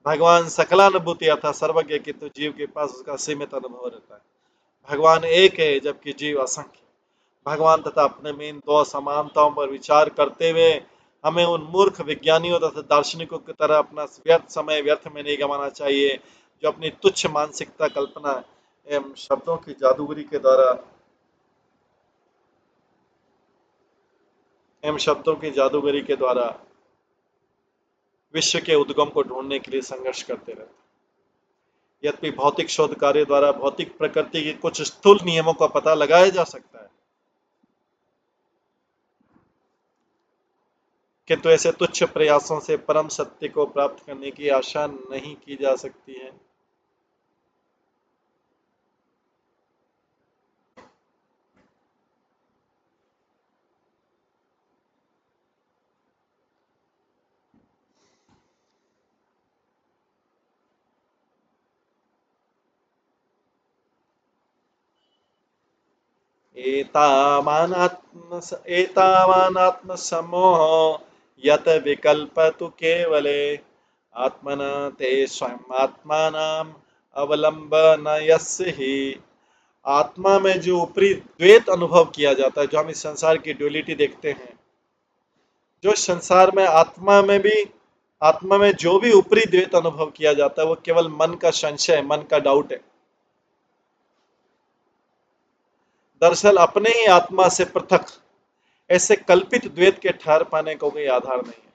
भगवान सकलानुभूति अर्थात सर्वज्ञ किंतु जीव के पास उसका सीमित अनुभव रहता है। भगवान एक है जबकि जीव असंख्य। भगवान तथा अपने में इन दो समानताओं पर विचार करते हुए हमें उन मूर्ख विज्ञानियों तथा दार्शनिकों की तरह अपना व्यर्थ समय व्यर्थ में नहीं गंवाना चाहिए जो अपनी तुच्छ मानसिकता, कल्पना एवं शब्दों की जादूगरी के द्वारा विश्व के उद्गम को ढूंढने के लिए संघर्ष करते रहते हैं। यद्यपि भौतिक शोध कार्य द्वारा भौतिक प्रकृति के कुछ स्थूल नियमों का पता लगाया जा सकता है, किंतु ऐसे तुच्छ प्रयासों से परम सत्य को प्राप्त करने की आशा नहीं की जा सकती है। एतावानात्मसमोहो यत विकल्प तु केवले आत्मन ते स्वयं आत्मानाम अवलंबनयस्य ही। आत्मा में जो ऊपरी द्वैत अनुभव किया जाता है, जो हम इस संसार की ड्युअलिटी देखते हैं, जो संसार में आत्मा में जो भी ऊपरी द्वैत अनुभव किया जाता है वो केवल मन का संशय, मन का डाउट है। दरअसल अपने ही आत्मा से पृथक ऐसे कल्पित द्वैत के ठहर पाने का कोई आधार नहीं है।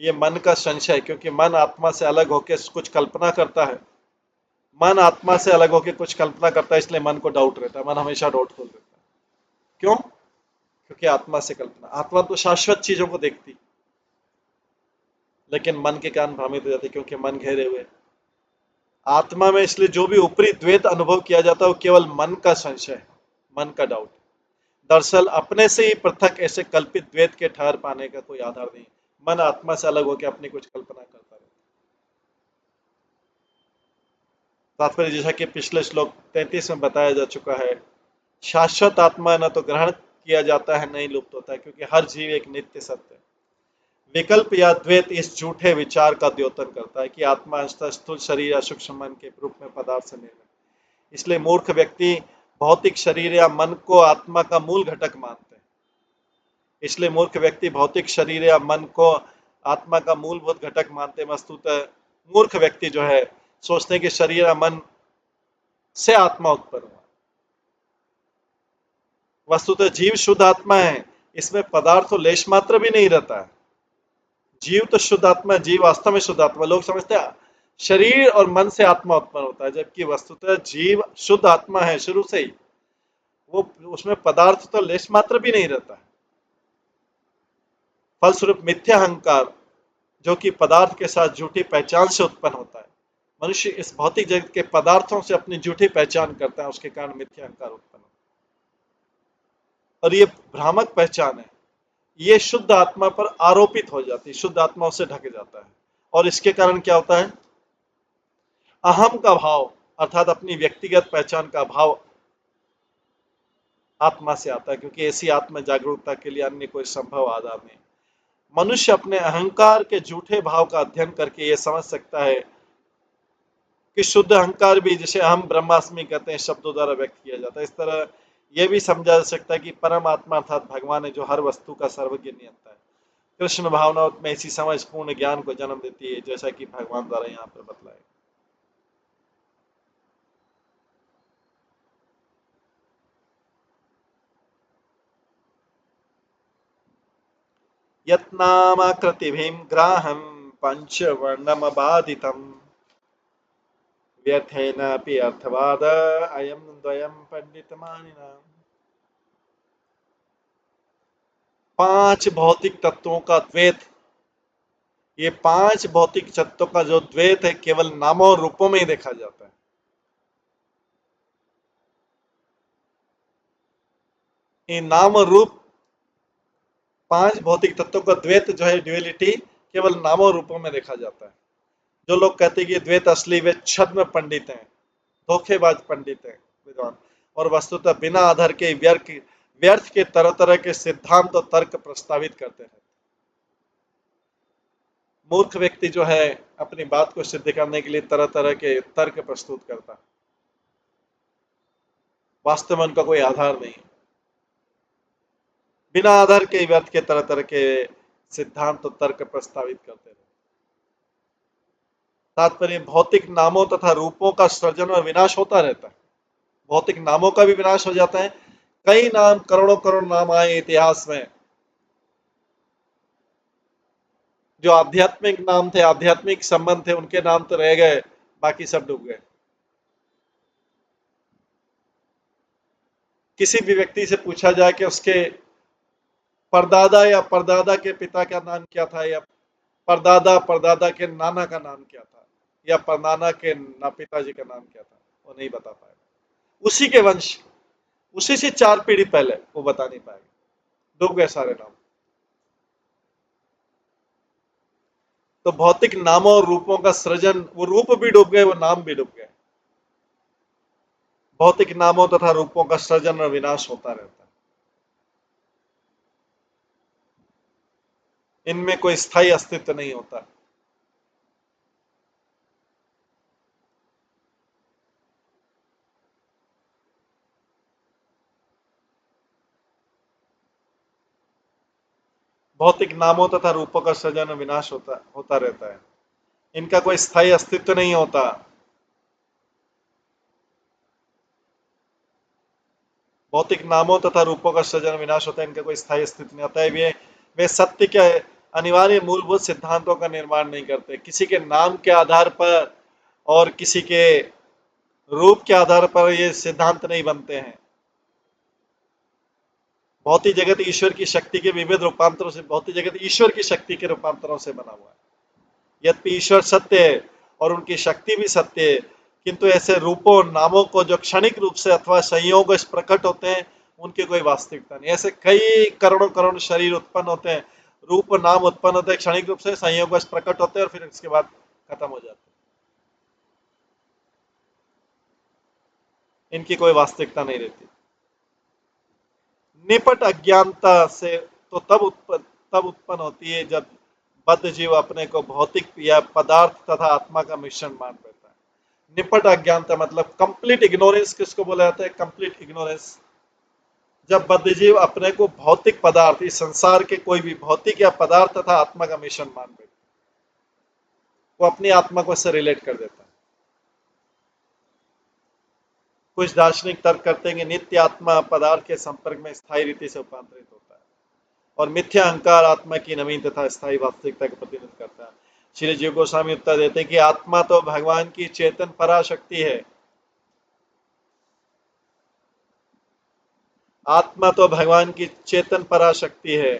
ये मन का संशय, क्योंकि मन आत्मा से अलग होकर कुछ कल्पना करता है, मन आत्मा से अलग होकर कुछ कल्पना करता है, इसलिए मन को डाउट रहता है, मन हमेशा डाउटफुल रहता है। क्यों? क्योंकि आत्मा से कल्पना, आत्मा तो शाश्वत चीजों को देखती, लेकिन मन के कारण भ्रमित हो जाती क्योंकि मन घेरे हुए। आत्मा में इसलिए जो भी ऊपरी द्वैत अनुभव किया जाता है वो केवल मन का संशय है, मन का डाउट। दरअसल अपने से ही पृथक ऐसे कल्पित द्वैत के ठहर पाने का कोई आधार नहीं। मन आत्मा से अलग होकर अपनी कुछ कल्पना करता रहता। तात्पर्य जैसा कि पिछले श्लोक 33 में बताया जा चुका है, शाश्वत आत्मा न तो ग्रहण किया जाता है, नहीं लुप्त होता है, क्योंकि हर जीव एक नित्य सत्य है। विकल्प या द्वैत इस झूठे विचार का द्योतन करता है कि आत्मा अंततः स्थूल शरीर या सूक्ष्म मन के रूप में पदार्थ से निर्मित। इसलिए मूर्ख व्यक्ति भौतिक शरीर या मन को आत्मा का मूल घटक मानते हैं। इसलिए मूर्ख व्यक्ति भौतिक शरीर या मन को आत्मा का मूलभूत घटक मानते हैं। वस्तुतः मूर्ख व्यक्ति जो है सोचते हैं कि शरीर या मन से आत्मा उत्पन्न हुआ। वस्तुतः जीव शुद्ध आत्मा है, इसमें पदार्थ तो लेश मात्र भी नहीं रहता है। जीव तो शुद्ध आत्मा, जीव वास्तव में शुद्ध आत्मा। लोग समझते हैं शरीर और मन से आत्मा उत्पन्न होता है, जबकि वस्तुतः जीव शुद्ध आत्मा है शुरू से ही, वो उसमें पदार्थ तो लेश मात्र भी नहीं रहता है। फलस्वरूप मिथ्या अहंकार जो कि पदार्थ के साथ झूठी पहचान से उत्पन्न होता है, मनुष्य इस भौतिक जगत के पदार्थों से अपनी झूठी पहचान करता है, उसके कारण मिथ्या अहंकार उत्पन्न होता है। और ये भ्रामक पहचान है, ये शुद्ध आत्मा पर आरोपित हो जाती है, शुद्ध आत्मा उससे ढक जाता है। और इसके कारण क्या होता है? अहम का भाव अर्थात अपनी व्यक्तिगत पहचान का भाव आत्मा से आता है, क्योंकि ऐसी आत्म जागरूकता के लिए अन्य कोई संभव आधार नहीं। मनुष्य अपने अहंकार के झूठे भाव का अध्ययन करके यह समझ सकता है कि शुद्ध अहंकार भी, जिसे हम ब्रह्मास्मि कहते हैं, शब्दों द्वारा व्यक्त किया जाता है। इस तरह यह भी समझा जा सकता है कि परमात्मा अर्थात भगवान है, जो हर वस्तु का सर्वज्ञ नियंता है। कृष्ण भावना में ऐसी समझ पूर्ण ज्ञान को जन्म देती है, जैसा कि भगवान द्वारा यहाँ पर बतलाया। यत्नामाकृतिभिं ग्राहं पंचवर्णमबाधितम् व्यर्थेनापि अर्थवाद अयं द्वयं पंडितमानिनाम्। 5 भौतिक तत्वों का द्वैत, ये 5 भौतिक तत्वों का जो द्वैत है, केवल नामों और रूपों में ही देखा जाता है। ये नाम और रूप, 5 भौतिक तत्वों का द्वैत जो है, ड्यूअलिटी, केवल नामों और रूपों में देखा जाता है। जो लोग कहते हैं कि द्वैत असली, वे छद्म पंडित हैं, धोखेबाज पंडित हैं, विद्वान, और वस्तुतः बिना आधार के व्यर्थ के तरह तरह के सिद्धांत और तर्क प्रस्तावित करते हैं। मूर्ख व्यक्ति जो है, अपनी बात को सिद्ध करने के लिए तरह तरह के तर्क प्रस्तुत करता है, वास्तव में उनका कोई आधार नहीं। बिना आधार के व्यर्थ के तरह तरह के सिद्धांत और तर्क प्रस्तावित करते हैं। तात्पर्य, भौतिक नामों तथा रूपों का सृजन और विनाश होता रहता है। भौतिक नामों का भी विनाश हो जाता है। कई नाम, करोड़ों करोड़ नाम आए इतिहास में, जो आध्यात्मिक नाम थे, आध्यात्मिक संबंध थे, उनके नाम तो रह गए, बाकी सब डूब गए। किसी भी व्यक्ति से पूछा जाए कि उसके परदादा या परदादा के पिता का नाम क्या था, या परदादा परदादा के नाना का नाम क्या था, या परनाना के पिताजी का नाम क्या था, वो नहीं बता पाएगा। उसी के वंश, उसी से 4 पीढ़ी पहले, वो बता नहीं पाएगा, डूब गए सारे नाम। तो भौतिक नामों और रूपों का सृजन, वो रूप भी डूब गए, वो नाम भी डूब गए। भौतिक नामों तथा रूपों का सृजन और विनाश होता रहता है। इनमें कोई स्थायी अस्तित्व नहीं होता। भौतिक नामों तथा रूपों का सृजन और विनाश होता रहता है। इनका कोई स्थायी अस्तित्व नहीं होता। भौतिक नामों तथा रूपों का सृजन विनाश होता है, इनका कोई स्थायी अस्तित्व नहीं होता है। वे सत्य के अनिवार्य मूलभूत सिद्धांतों का निर्माण नहीं करते। किसी के नाम के आधार पर और किसी के रूप के आधार पर ये सिद्धांत नहीं बनते हैं। भौतिक जगत ईश्वर की शक्ति के विविध रूपांतरों से, भौतिक जगत ईश्वर की शक्ति के रूपांतरों से बना हुआ है। यद्यपि ईश्वर सत्य है और उनकी शक्ति भी सत्य है, किंतु ऐसे रूपों और नामों को जो क्षणिक रूप से अथवा संयोगवश प्रकट होते हैं, उनकी कोई वास्तविकता नहीं। ऐसे कई करोड़ों करोड़ शरीर उत्पन्न होते हैं, रूप नाम उत्पन्न होते हैं, क्षणिक रूप से संयोगवश प्रकट होते हैं और फिर इसके बाद खत्म हो जाते हैं। इनकी कोई वास्तविकता नहीं रहती। निपट अज्ञानता से तो तब उत्पन्न होती है जब बद्ध जीव अपने को भौतिक या पदार्थ तथा आत्मा का मिश्रण मान बैठता है। निपट अज्ञानता मतलब कंप्लीट इग्नोरेंस। किसको बोला जाता है? Complete ignorance. जब बद्ध जीव अपने को भौतिक पदार्थ, इस संसार के कोई भी भौतिक या पदार्थ तथा आत्मा का मिश्रण मान बैठता है, वो अपनी आत्मा को इससे रिलेट कर देता है। कुछ दार्शनिक तर्क करते हैं कि नित्य आत्मा पदार्थ के संपर्क में स्थायी रीति से रूपांतरित होता है और मिथ्या अहंकार आत्मा की नवीन तथा स्थायी वास्तविकता का प्रतिनिधित्व करता है। श्री जीव गोस्वामी उत्तर देते हैं कि आत्मा तो भगवान की चेतन पराशक्ति है। आत्मा तो भगवान की चेतन पराशक्ति है,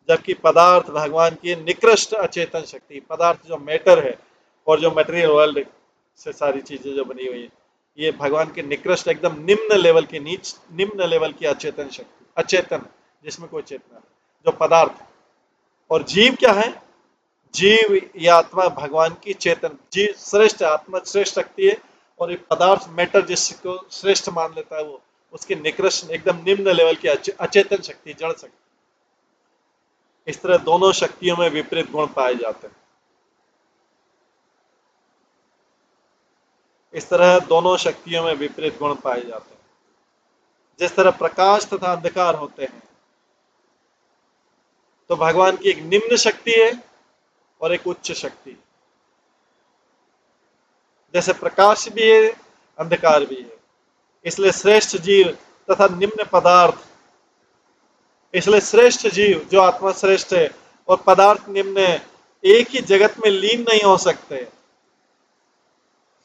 जबकि पदार्थ भगवान की निकृष्ट अचेतन शक्ति। पदार्थ जो मैटर है और जो मटेरियल वर्ल्ड से सारी चीजें जो बनी हुई है, ये भगवान की निकृष्ट, एकदम निम्न लेवल की अचेतन शक्ति, अचेतन, जिसमें कोई चेतना है। जो पदार्थ। और जीव क्या है? जीव या आत्मा भगवान की चेतन, जीव श्रेष्ठ आत्मा श्रेष्ठ शक्ति है, और ये पदार्थ मैटर जिसको श्रेष्ठ मान लेता है वो उसकी निकृष्ट एकदम निम्न लेवल की अचेतन शक्ति, जड़ शक्ति। इस तरह दोनों शक्तियों में विपरीत गुण पाए जाते हैं। इस तरह दोनों शक्तियों में विपरीत गुण पाए जाते हैं। जिस तरह प्रकाश तथा अंधकार होते हैं, तो भगवान की एक निम्न शक्ति है और एक उच्च शक्ति। जैसे प्रकाश भी है, अंधकार भी है। इसलिए श्रेष्ठ जीव तथा निम्न पदार्थ, इसलिए श्रेष्ठ जीव जो आत्मा श्रेष्ठ है और पदार्थ निम्न है, एक ही जगत में लीन नहीं हो सकते,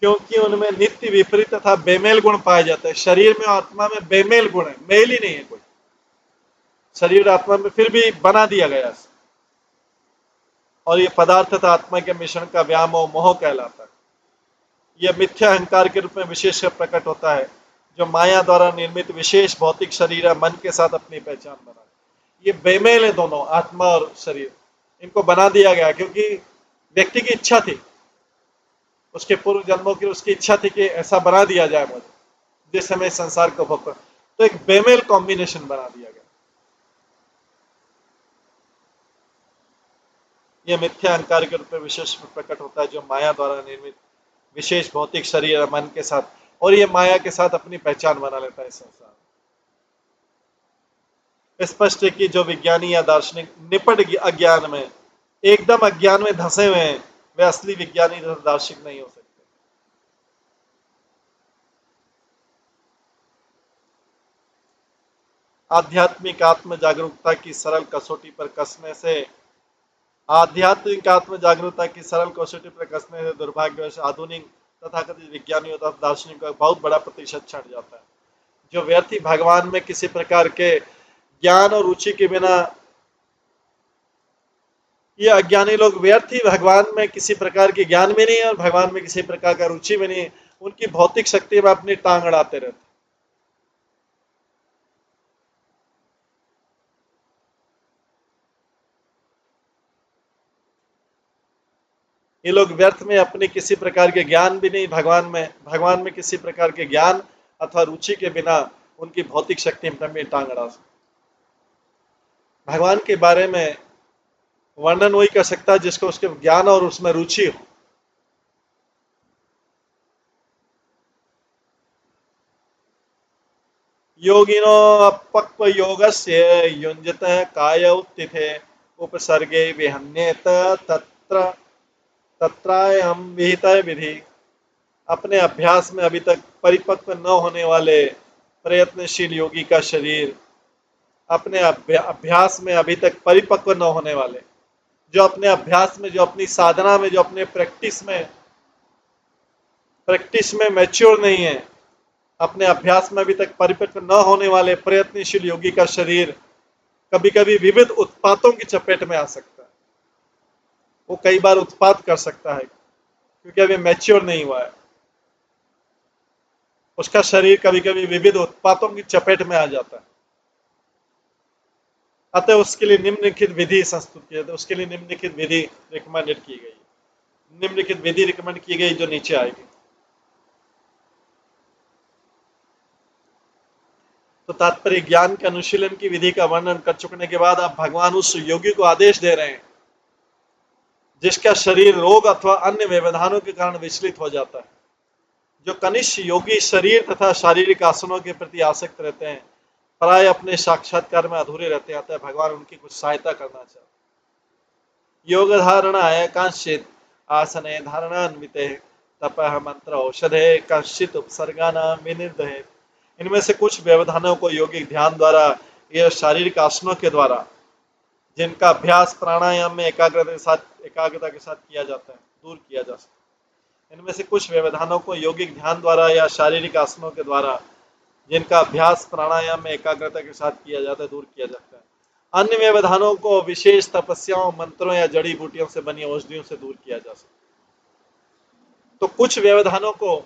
क्योंकि उनमें नित्य विपरीत तथा बेमेल गुण पाए जाते हैं। शरीर में आत्मा में बेमेल गुण है, मेल ही नहीं है कोई। शरीर आत्मा में फिर भी बना दिया गया है, और ये पदार्थ तथा आत्मा के मिश्रण का व्यामोह मोह कहलाता है। यह मिथ्या अहंकार के रूप में विशेष प्रकट होता है, जो माया द्वारा निर्मित विशेष भौतिक शरीर या मन के साथ अपनी पहचान बना। ये बेमेल है दोनों, आत्मा और शरीर। इनको बना दिया गया क्योंकि व्यक्ति की इच्छा थी, उसके पूर्व जन्मों की उसकी इच्छा थी कि ऐसा बना दिया जाए मुझे, जिस समय संसार को भोग। तो एक बेमेल कॉम्बिनेशन बना दिया गया। यह मिथ्या अहंकार के रूप में विशेष प्रकट होता है, जो माया द्वारा निर्मित विशेष भौतिक शरीर और मन के साथ, और ये माया के साथ अपनी पहचान बना लेता है संसार। स्पष्ट है कि जो विज्ञानी या दार्शनिक निपट अज्ञान में, एकदम अज्ञान में धंसे हुए हैं, वे असली विज्ञानी तथा दार्शनिक नहीं हो सकते। आध्यात्मिक आत्म जागरूकता की सरल कसौटी पर कसने से आध्यात्मिक आत्म जागरूकता की सरल कसौटी पर कसने से दुर्भाग्यवश आधुनिक तथाकथित विज्ञानियों तथा दार्शनिकों का बहुत बड़ा प्रतिशत छट जाता है, जो व्यर्थी भगवान में किसी प्रकार के ज्ञान और रुचि के बिना, ये अज्ञानी लोग व्यर्थ ही भगवान में किसी प्रकार के ज्ञान में नहीं है और भगवान में किसी प्रकार का रुचि में नहीं है, उनकी भौतिक शक्ति में अपनी टांग अड़ाते रहते। ये लोग व्यर्थ में अपने किसी प्रकार के ज्ञान भी नहीं, भगवान में किसी प्रकार के ज्ञान अथवा रुचि के बिना उनकी भौतिक शक्ति में अपनी टांग अड़ा सकते। भगवान के बारे में वर्णन वही कर सकता है जिसको उसके ज्ञान और उसमें रुचि हो। योगिनो अपक्व योगस्य युञ्जतः काय उत्थिते उपसर्गे विहन्येत तत्र तत्रायम विहित विधि। अपने अभ्यास में अभी तक परिपक्व न होने वाले प्रयत्नशील योगी का शरीर, अपने अभ्यास में अभी तक परिपक्व न होने वाले, जो अपने अभ्यास में, जो अपनी साधना में, जो अपने प्रैक्टिस में मैच्योर नहीं है, अपने अभ्यास में अभी तक परिपक्व न होने वाले प्रयत्नशील योगी का शरीर कभी कभी विविध उत्पातों की चपेट में आ सकता है। वो कई बार उत्पात कर सकता है क्योंकि अभी मैच्योर नहीं हुआ है। उसका शरीर कभी कभी विविध उत्पातों की चपेट में आ जाता है। अतः उसके लिए निम्नलिखित विधि संस्तुत की जाती है, उसके लिए निम्नलिखित विधि रिकमेंडेड की गई, निम्नलिखित विधि रिकमेंड की गई जो नीचे आएगी। तो तात्पर्य, ज्ञान के अनुशीलन की विधि का वर्णन कर चुकने के बाद आप भगवान उस योगी को आदेश दे रहे हैं जिसका शरीर रोग अथवा अन्य व्यवधानों के कारण विचलित हो जाता है। जो कनिष्ठ योगी शरीर तथा शारीरिक आसनों के प्रति आसक्त रहते हैं, प्राय अपने साक्षात्कार में अधूरे रहते हैं, अतः भगवान उनकी कुछ सहायता करना चाहते हैं। योग धारणाय कांचित आसने धारणान्विते तपः मंत्र औषधे कांचित उपसर्गानां विनिर्दहेत। इनमें से कुछ व्यवधानों को योगिक ध्यान द्वारा या शारीरिक आसनों के द्वारा, जिनका अभ्यास प्राणायाम में एकाग्रता के साथ किया जाता है, दूर किया जा सकता है। इनमें से कुछ व्यवधानों को यौगिक ध्यान द्वारा या शारीरिक आसनों के द्वारा, जिनका अभ्यास प्राणायाम में एकाग्रता के साथ किया जाता है, दूर किया जाता है। अन्य व्यवधानों को विशेष तपस्याओं, मंत्रों या जड़ी बूटियों से बनी औषधियों से दूर किया जा सकता है। तो कुछ व्यवधानों को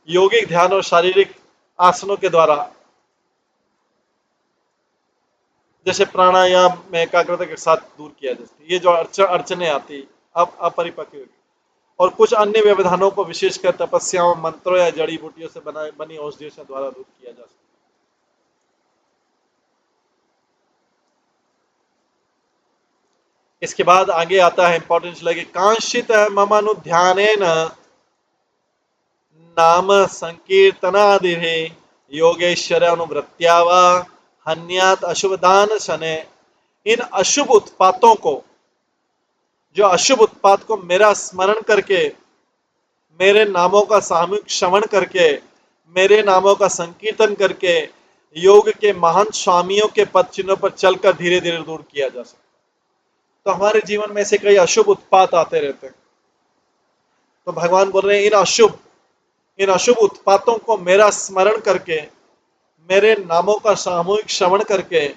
यौगिक ध्यान और शारीरिक आसनों के द्वारा जैसे प्राणायाम में एकाग्रता के साथ दूर किया जा सकता है। ये जो अड़चने आती अब अपरिपक्व होगी। और कुछ अन्य व्यवधानों को विशेषकर तपस्याओं, मंत्रों या जड़ी बूटियों से बनी औषधियों से द्वारा दूर किया जा सकता है। इसके बाद आगे आता है इंपॉर्टेंस लगे, कांशित ममानुध्यानेन नाम संकीर्तनादि योगेश्वर अनुवृत्त्या वा हन्यात अशुभदान शने। इन अशुभ उत्पातों को, जो अशुभ उत्पात को मेरा स्मरण करके, मेरे नामों का सामूहिक श्रवण करके, मेरे नामों का संकीर्तन करके योग के महान स्वामियों के पद चिन्हों पर चलकर धीरे धीरे दूर किया जा सकता है। तो हमारे जीवन में से कई अशुभ उत्पात आते रहते हैं, तो भगवान बोल रहे हैं इन अशुभ उत्पातों को मेरा स्मरण करके, मेरे नामों का सामूहिक श्रवण करके,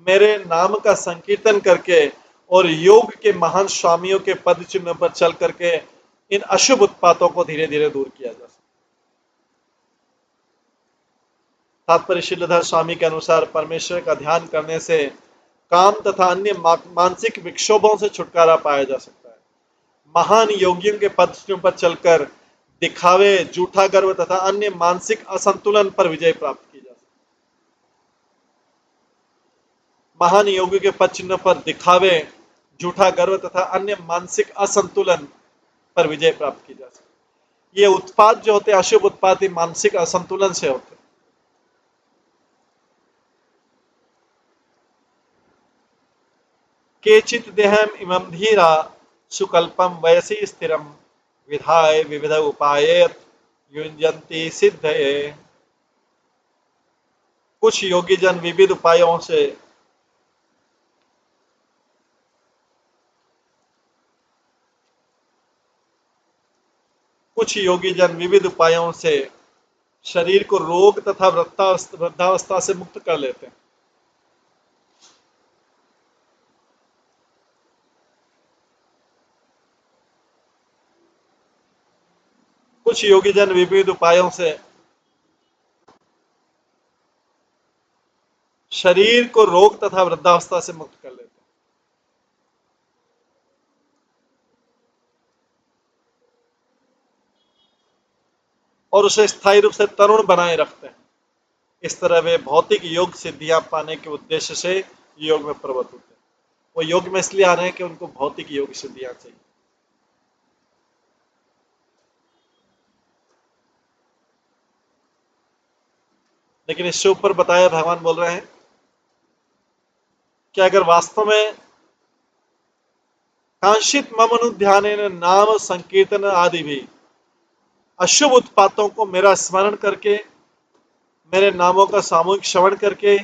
मेरे नाम का संकीर्तन करके और योग के महान स्वामियों के पद चिन्ह पर चल करके इन अशुभ उत्पातों को धीरे धीरे दूर किया जा सकता। तात्पर्य श्रीधर स्वामी के अनुसार परमेश्वर का ध्यान करने से काम तथा अन्य मानसिक विक्षोभों से छुटकारा पाया जा सकता है। महान योगियों के पद चिन्हों पर चलकर दिखावे, झूठा गर्व तथा अन्य मानसिक असंतुलन पर विजय प्राप्त की जा सकती है। महान योगियों के पद चिन्ह पर दिखावे, झूठा गर्व तथा अन्य मानसिक असंतुलन पर विजय प्राप्त की जा सकती है। ये उत्पाद जो होते हैं, अशुभ उत्पाद, मानसिक असंतुलन से होते हैं। केचित् देहम् इमं धीरा सुकल्पं वयसि स्थिरं विधाय विविध उपायेत युञ्जन्ति सिद्धये। कुछ योगी जन विविध उपायों से शरीर को रोग तथा वृद्धावस्था से मुक्त कर लेते हैं। कुछ योगी जन विविध उपायों से शरीर को रोग तथा वृद्धावस्था से मुक्त कर लेते हैं और उसे स्थायी रूप से तरुण बनाए रखते हैं। इस तरह वे भौतिक योग सिद्धियां पाने के उद्देश्य से योग में प्रवृत्त होते हैं। वो योग में इसलिए आ रहे हैं कि उनको भौतिक योग सिद्धियां चाहिए। लेकिन इससे ऊपर बताया, भगवान बोल रहे हैं कि अगर वास्तव में कांशित ममनुध्यान नाम संकीर्तन आदि भी अशुभ उत्पातों को मेरा स्मरण करके, मेरे नामों का सामूहिक श्रवण करके,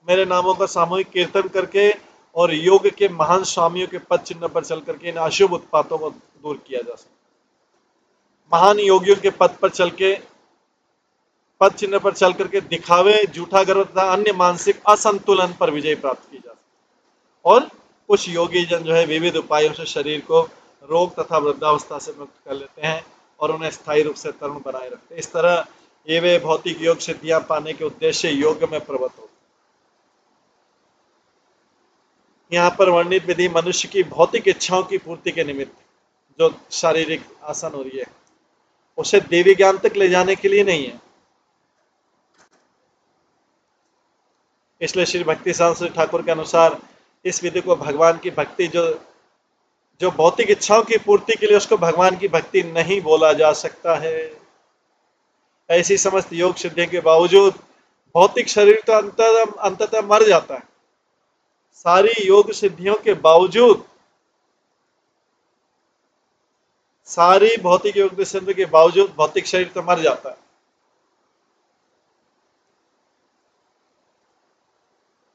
मेरे नामों का सामूहिक कीर्तन करके और योग के महान स्वामियों के पद चिन्ह पर चल करके इन अशुभ उत्पातों को दूर किया जा सकता। महान योगियों के पद चिन्ह पर चल करके दिखावे, झूठा गर्व तथा अन्य मानसिक असंतुलन पर विजय प्राप्त की जा सकती। और कुछ योगी जन जो है विविध उपायों से शरीर को रोग तथा वृद्धावस्था से मुक्त कर लेते हैं और उन्हें स्थायी रूप से तरुण बनाए रखते हैं। इस तरह ये वे भौतिक योग सिद्धियां पाने के उद्देश्य योग में प्रवृत्त होते हैं। यहाँ पर वर्णित विधि मनुष्य की भौतिक इच्छाओं की पूर्ति के निमित्त जो शारीरिक आसन हो रही है, उसे देवी ज्ञान तक ले जाने के लिए नहीं है। इसलिए श्री भक्ति श्री ठाकुर के अनुसार इस विधि को भगवान की भक्ति, जो भौतिक इच्छाओं की पूर्ति के लिए, उसको भगवान की भक्ति नहीं बोला जा सकता है। ऐसी समस्त योग सिद्धियों के बावजूद भौतिक शरीर तो अंततः मर जाता है। सारी योग सिद्धियों के बावजूद, सारी भौतिक योग सिद्धि के बावजूद भौतिक शरीर तो मर जाता है।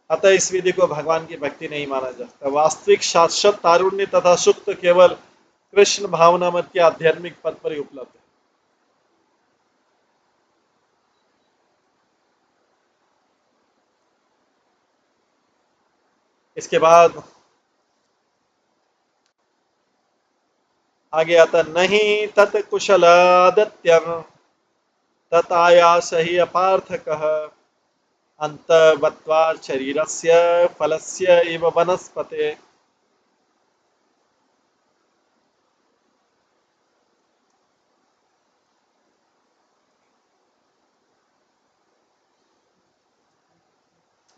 अतः इस विधि को भगवान की भक्ति नहीं माना जाता। वास्तविक शाश्वत तारुण्य तथा सुख तो केवल कृष्ण भावना मत के आध्यात्मिक पद पर ही उपलब्ध है। इसके बाद आगे आता, नहीं तत्कुशलादित्यं ततायास ही अपार्थकः अंतवत्वात् शरीरस्य फलस्य इव वनस्पते।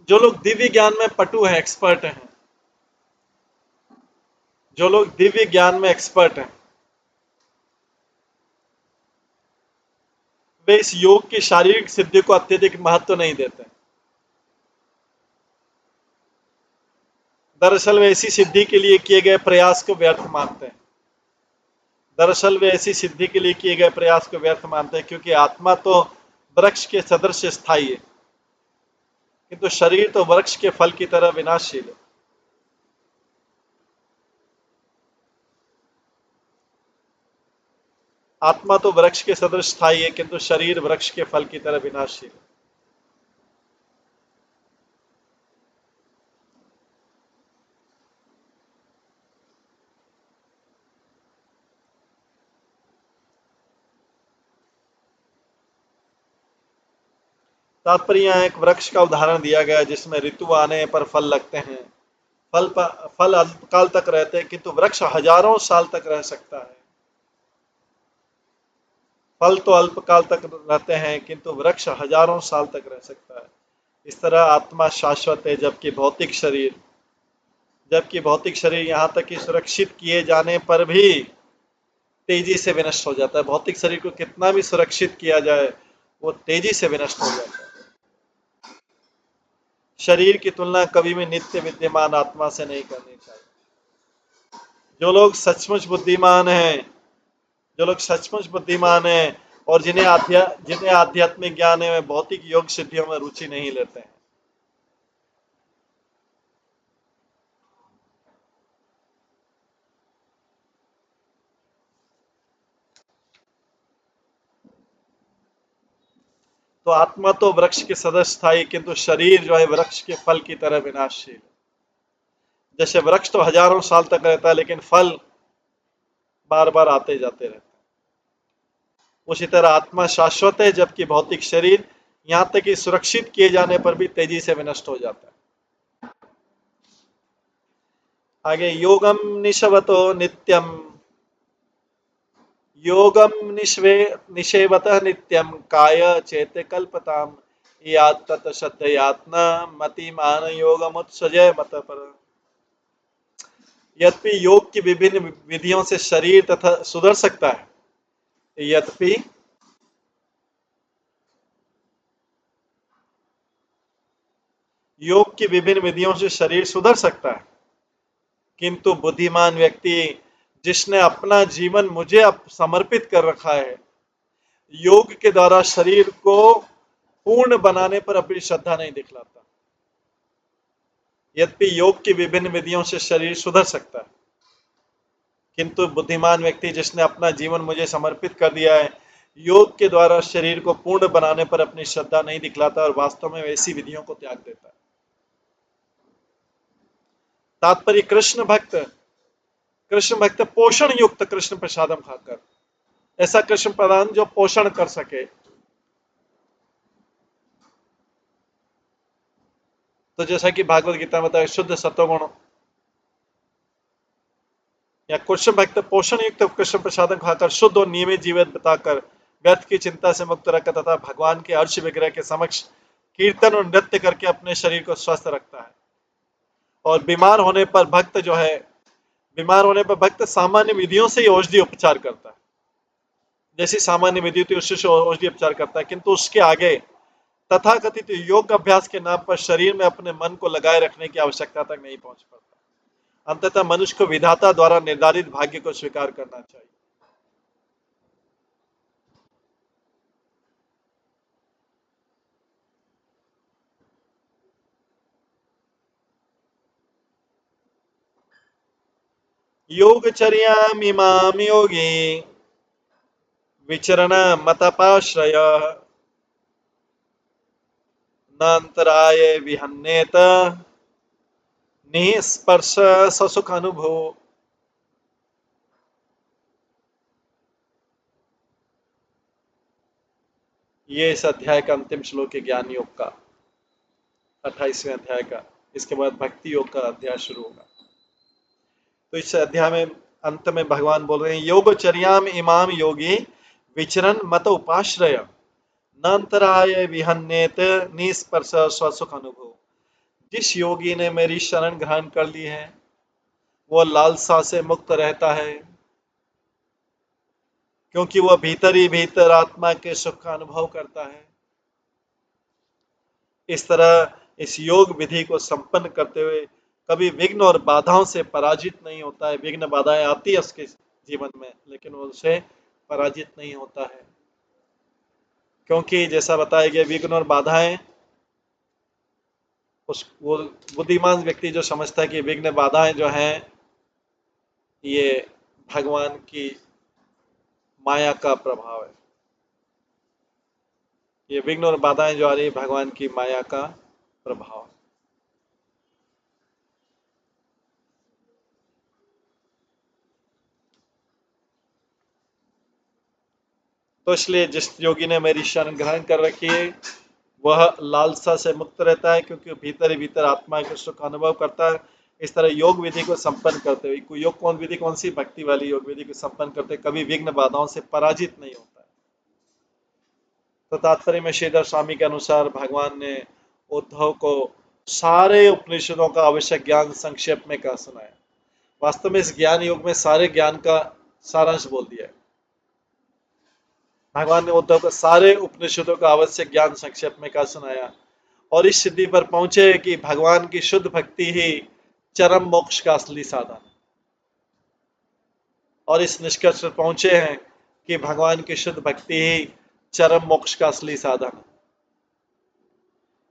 जो लोग दिव्य ज्ञान में पटु हैं, एक्सपर्ट हैं, जो लोग दिव्य ज्ञान में एक्सपर्ट हैं, वे इस योग की शारीरिक सिद्धि को अत्यधिक महत्व नहीं देते। दरअसल वे ऐसी सिद्धि के लिए किए गए प्रयास को व्यर्थ मानते हैं। दरअसल वे ऐसी सिद्धि के लिए किए गए प्रयास को व्यर्थ मानते हैं, क्योंकि आत्मा तो वृक्ष के सदृश स्थायी है, किंतु शरीर तो वृक्ष के फल की तरह विनाशशील है। आत्मा तो वृक्ष के सदृश स्थायी है, किंतु शरीर वृक्ष के फल की तरह विनाशशील है। तात्पर्य यहाँ एक वृक्ष का उदाहरण दिया गया जिसमें ऋतु आने पर फल लगते हैं। फल अल्पकाल तक रहते हैं, किंतु वृक्ष हजारों साल तक रह सकता है। फल तो अल्पकाल तक रहते हैं, किंतु वृक्ष हजारों साल तक रह सकता है। इस तरह आत्मा शाश्वत है, जबकि भौतिक शरीर यहाँ तक कि सुरक्षित किए जाने पर भी तेजी से विनष्ट हो जाता है। भौतिक शरीर को कितना भी सुरक्षित किया जाए, वो तेजी से विनष्ट हो जाता है। शरीर की तुलना कभी भी नित्य विद्यमान आत्मा से नहीं करनी चाहिए। जो लोग सचमुच बुद्धिमान हैं, जो लोग सचमुच बुद्धिमान हैं और जिन्हें आध्यात्मिक ज्ञान है, भौतिक योग सिद्धियों में रुचि नहीं लेते हैं। तो आत्मा तो वृक्ष के सदस्य स्थायी, किंतु शरीर जो है वृक्ष के फल की तरह विनाशशील है। जैसे वृक्ष तो हजारों साल तक रहता है, लेकिन फल बार बार आते जाते रहते हैं। उसी तरह आत्मा शाश्वत है, जबकि भौतिक शरीर यहाँ तक कि सुरक्षित किए जाने पर भी तेजी से विनष्ट हो जाता है। आगे योगम निशवतो नित्यम, योगम निषेवतः नित्यम काय चेत कल्पताम यात तत श्रद्धयात्मा मतिमान योगमुत्सजय मत पर। यद्यपि योग की विभिन्न विधियों से शरीर तथा सुधर सकता है, यद्यपि योग की विभिन्न विधियों से शरीर सुधर सकता है, किंतु बुद्धिमान व्यक्ति जिसने अपना जीवन मुझे समर्पित कर रखा है, योग के द्वारा शरीर को पूर्ण बनाने पर अपनी श्रद्धा नहीं दिखलाता। यद्यपि योग की विभिन्न विधियों से शरीर सुधर सकता है, किंतु बुद्धिमान व्यक्ति जिसने अपना जीवन मुझे समर्पित कर दिया है, योग के द्वारा शरीर को पूर्ण बनाने पर अपनी श्रद्धा नहीं दिखलाता और वास्तव में ऐसी विधियों को त्याग देता है। तात्पर्य कृष्ण भक्त पोषण युक्त कृष्ण प्रसादम खाकर, ऐसा कृष्ण प्रदान जो पोषण कर सके। तो जैसा कि भागवत गीता में बताया, शुद्ध सत्वगुण या कृष्ण भक्त पोषण युक्त कृष्ण प्रसादम खाकर शुद्ध और नियमित जीवन बताकर व्यर्थ की चिंता से मुक्त रखकर तथा भगवान के अर्श विग्रह के समक्ष कीर्तन और नृत्य करके अपने शरीर को स्वस्थ रखता है। और बीमार होने पर भक्त सामान्य विधियों से ही औषधि उपचार करता है। जैसी सामान्य विधि होती है उससे औषधि उपचार करता है, किंतु उसके आगे तथाकथित योग अभ्यास के नाम पर शरीर में अपने मन को लगाए रखने की आवश्यकता तक नहीं पहुंच पाता। अंततः मनुष्य को विधाता द्वारा निर्धारित भाग्य को स्वीकार करना चाहिए। योगचर्यामिमां योगी विचरण मतपाश्रय नान्तराय विहन्नेत निस्पर्श ससुख अनुभव। ये इस अध्याय का अंतिम श्लोक है ज्ञान योग का। 28वें अध्याय का। इसके बाद भक्ति योग का अध्याय शुरू होगा। तो इस अध्याय में अंत में भगवान बोल रहे हैं, योगचर्याम इमाम योगी विचरण मत उपाश्रय न अंतराय विहन्नेत निस्पर्श स्वसुख अनुभव। जिस योगी ने मेरी शरण ग्रहण कर ली है वो लालसा से मुक्त रहता है, क्योंकि वह भीतर ही भीतर आत्मा के सुख का अनुभव करता है। इस तरह इस योग विधि को संपन्न करते हुए कभी विघ्न और बाधाओं से पराजित नहीं होता है। विघ्न बाधाएं आती है उसके जीवन में, लेकिन वो उससे पराजित नहीं होता है, क्योंकि जैसा बताया गया विघ्न और बाधाएं वो बुद्धिमान व्यक्ति जो समझता है कि विघ्न बाधाएं जो हैं ये भगवान की माया का प्रभाव है, ये विघ्न और बाधाएं जो आ रही है भगवान की माया का प्रभाव है। तो इसलिए जिस योगी ने मेरी शरण ग्रहण कर रखी है वह लालसा से मुक्त रहता है, क्योंकि भीतर ही भीतर आत्मा के सुख का अनुभव करता है। इस तरह योग विधि को संपन्न करते हुए, योग कौन विधि कौन सी? भक्ति वाली योग विधि को संपन्न करते कभी विघ्न बाधाओं से पराजित नहीं होता है। तो तात्पर्य में श्रीधर स्वामी के अनुसार भगवान ने उद्धव को सारे उपनिषदों का आवश्यक ज्ञान संक्षेप में कहा सुनाया। वास्तव में इस ज्ञान योग में सारे ज्ञान का सारांश बोल दिया है। भगवान ने उद्धव को सारे उपनिषदों का आवश्यक ज्ञान संक्षेप में कहा सुनाया और इस सिद्धि पर पहुंचे कि भगवान की शुद्ध भक्ति ही चरम मोक्ष का असली साधन है। और इस निष्कर्ष पर पहुंचे हैं कि भगवान की शुद्ध भक्ति ही चरम मोक्ष का असली साधन है।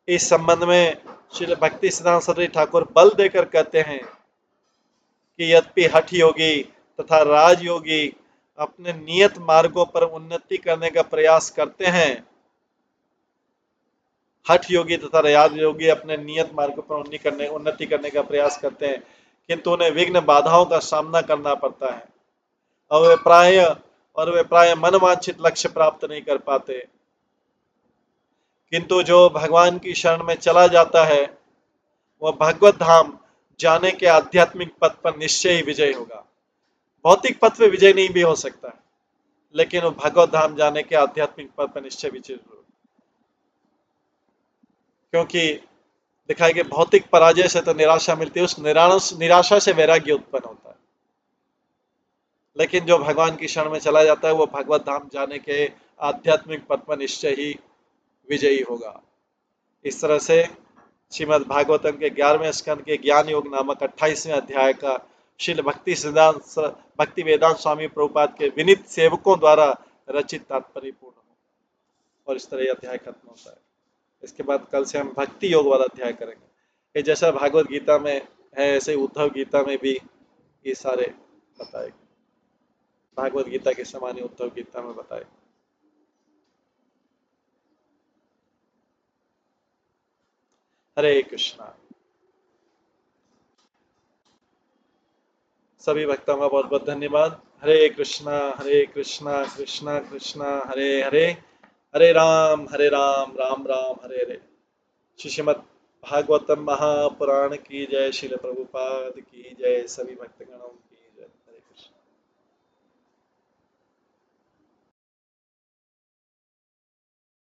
इस संबंध में श्री भक्ति सिद्धांत सरस्वती ठाकुर बल देकर कहते हैं कि यद्यपि हठ योगी तथा राजयोगी अपने नियत मार्गों पर उन्नति करने का प्रयास करते हैं, हठ योगी तथा राजयोगी अपने नियत मार्गों पर उन्नति करने का प्रयास करते हैं, किंतु उन्हें विघ्न बाधाओं का सामना करना पड़ता है और वे प्राय मनवांछित लक्ष्य प्राप्त नहीं कर पाते। किंतु जो भगवान की शरण में चला जाता है वह भगवत धाम जाने के आध्यात्मिक पथ पर निश्चय ही विजय होगा। भौतिक पथ पे विजय नहीं भी हो सकता है, लेकिन वो भगवत धाम जाने के आध्यात्मिक पथ पर निश्चय विजय होगा। क्योंकि दिखाई कि भौतिक पराजय से तो निराशा मिलती है, उस निराशा से वैराग्य उत्पन्न होता है। लेकिन जो भगवान की शरण में चला जाता है वो भगवत धाम जाने के आध्यात्मिक पथ पर निश्चय ही विजयी होगा। इस तरह से श्रीमद् भागवतम के 11वें स्कंद के ज्ञान योग नामक 28वें अध्याय का श्रील भक्ति वेदांत स्वामी प्रभुपाद के विनीत सेवकों द्वारा रचित तात्पर्य पूर्ण हो और इस तरह यह अध्याय खत्म होता है। इसके बाद कल से हम भक्ति योग वाला अध्याय करेंगे। ये जैसा भागवत गीता में है ऐसे उद्धव गीता में भी ये सारे बताए, भागवत गीता के समान ही उद्धव गीता में बताए। हरे कृष्णा। सभी भक्तों का बहुत बहुत धन्यवाद। हरे कृष्णा कृष्णा कृष्णा हरे हरे, हरे राम राम राम हरे हरे। श्रीमद् भागवतम महापुराण की जय। श्रील प्रभुपाद की जय। सभी भक्तगणों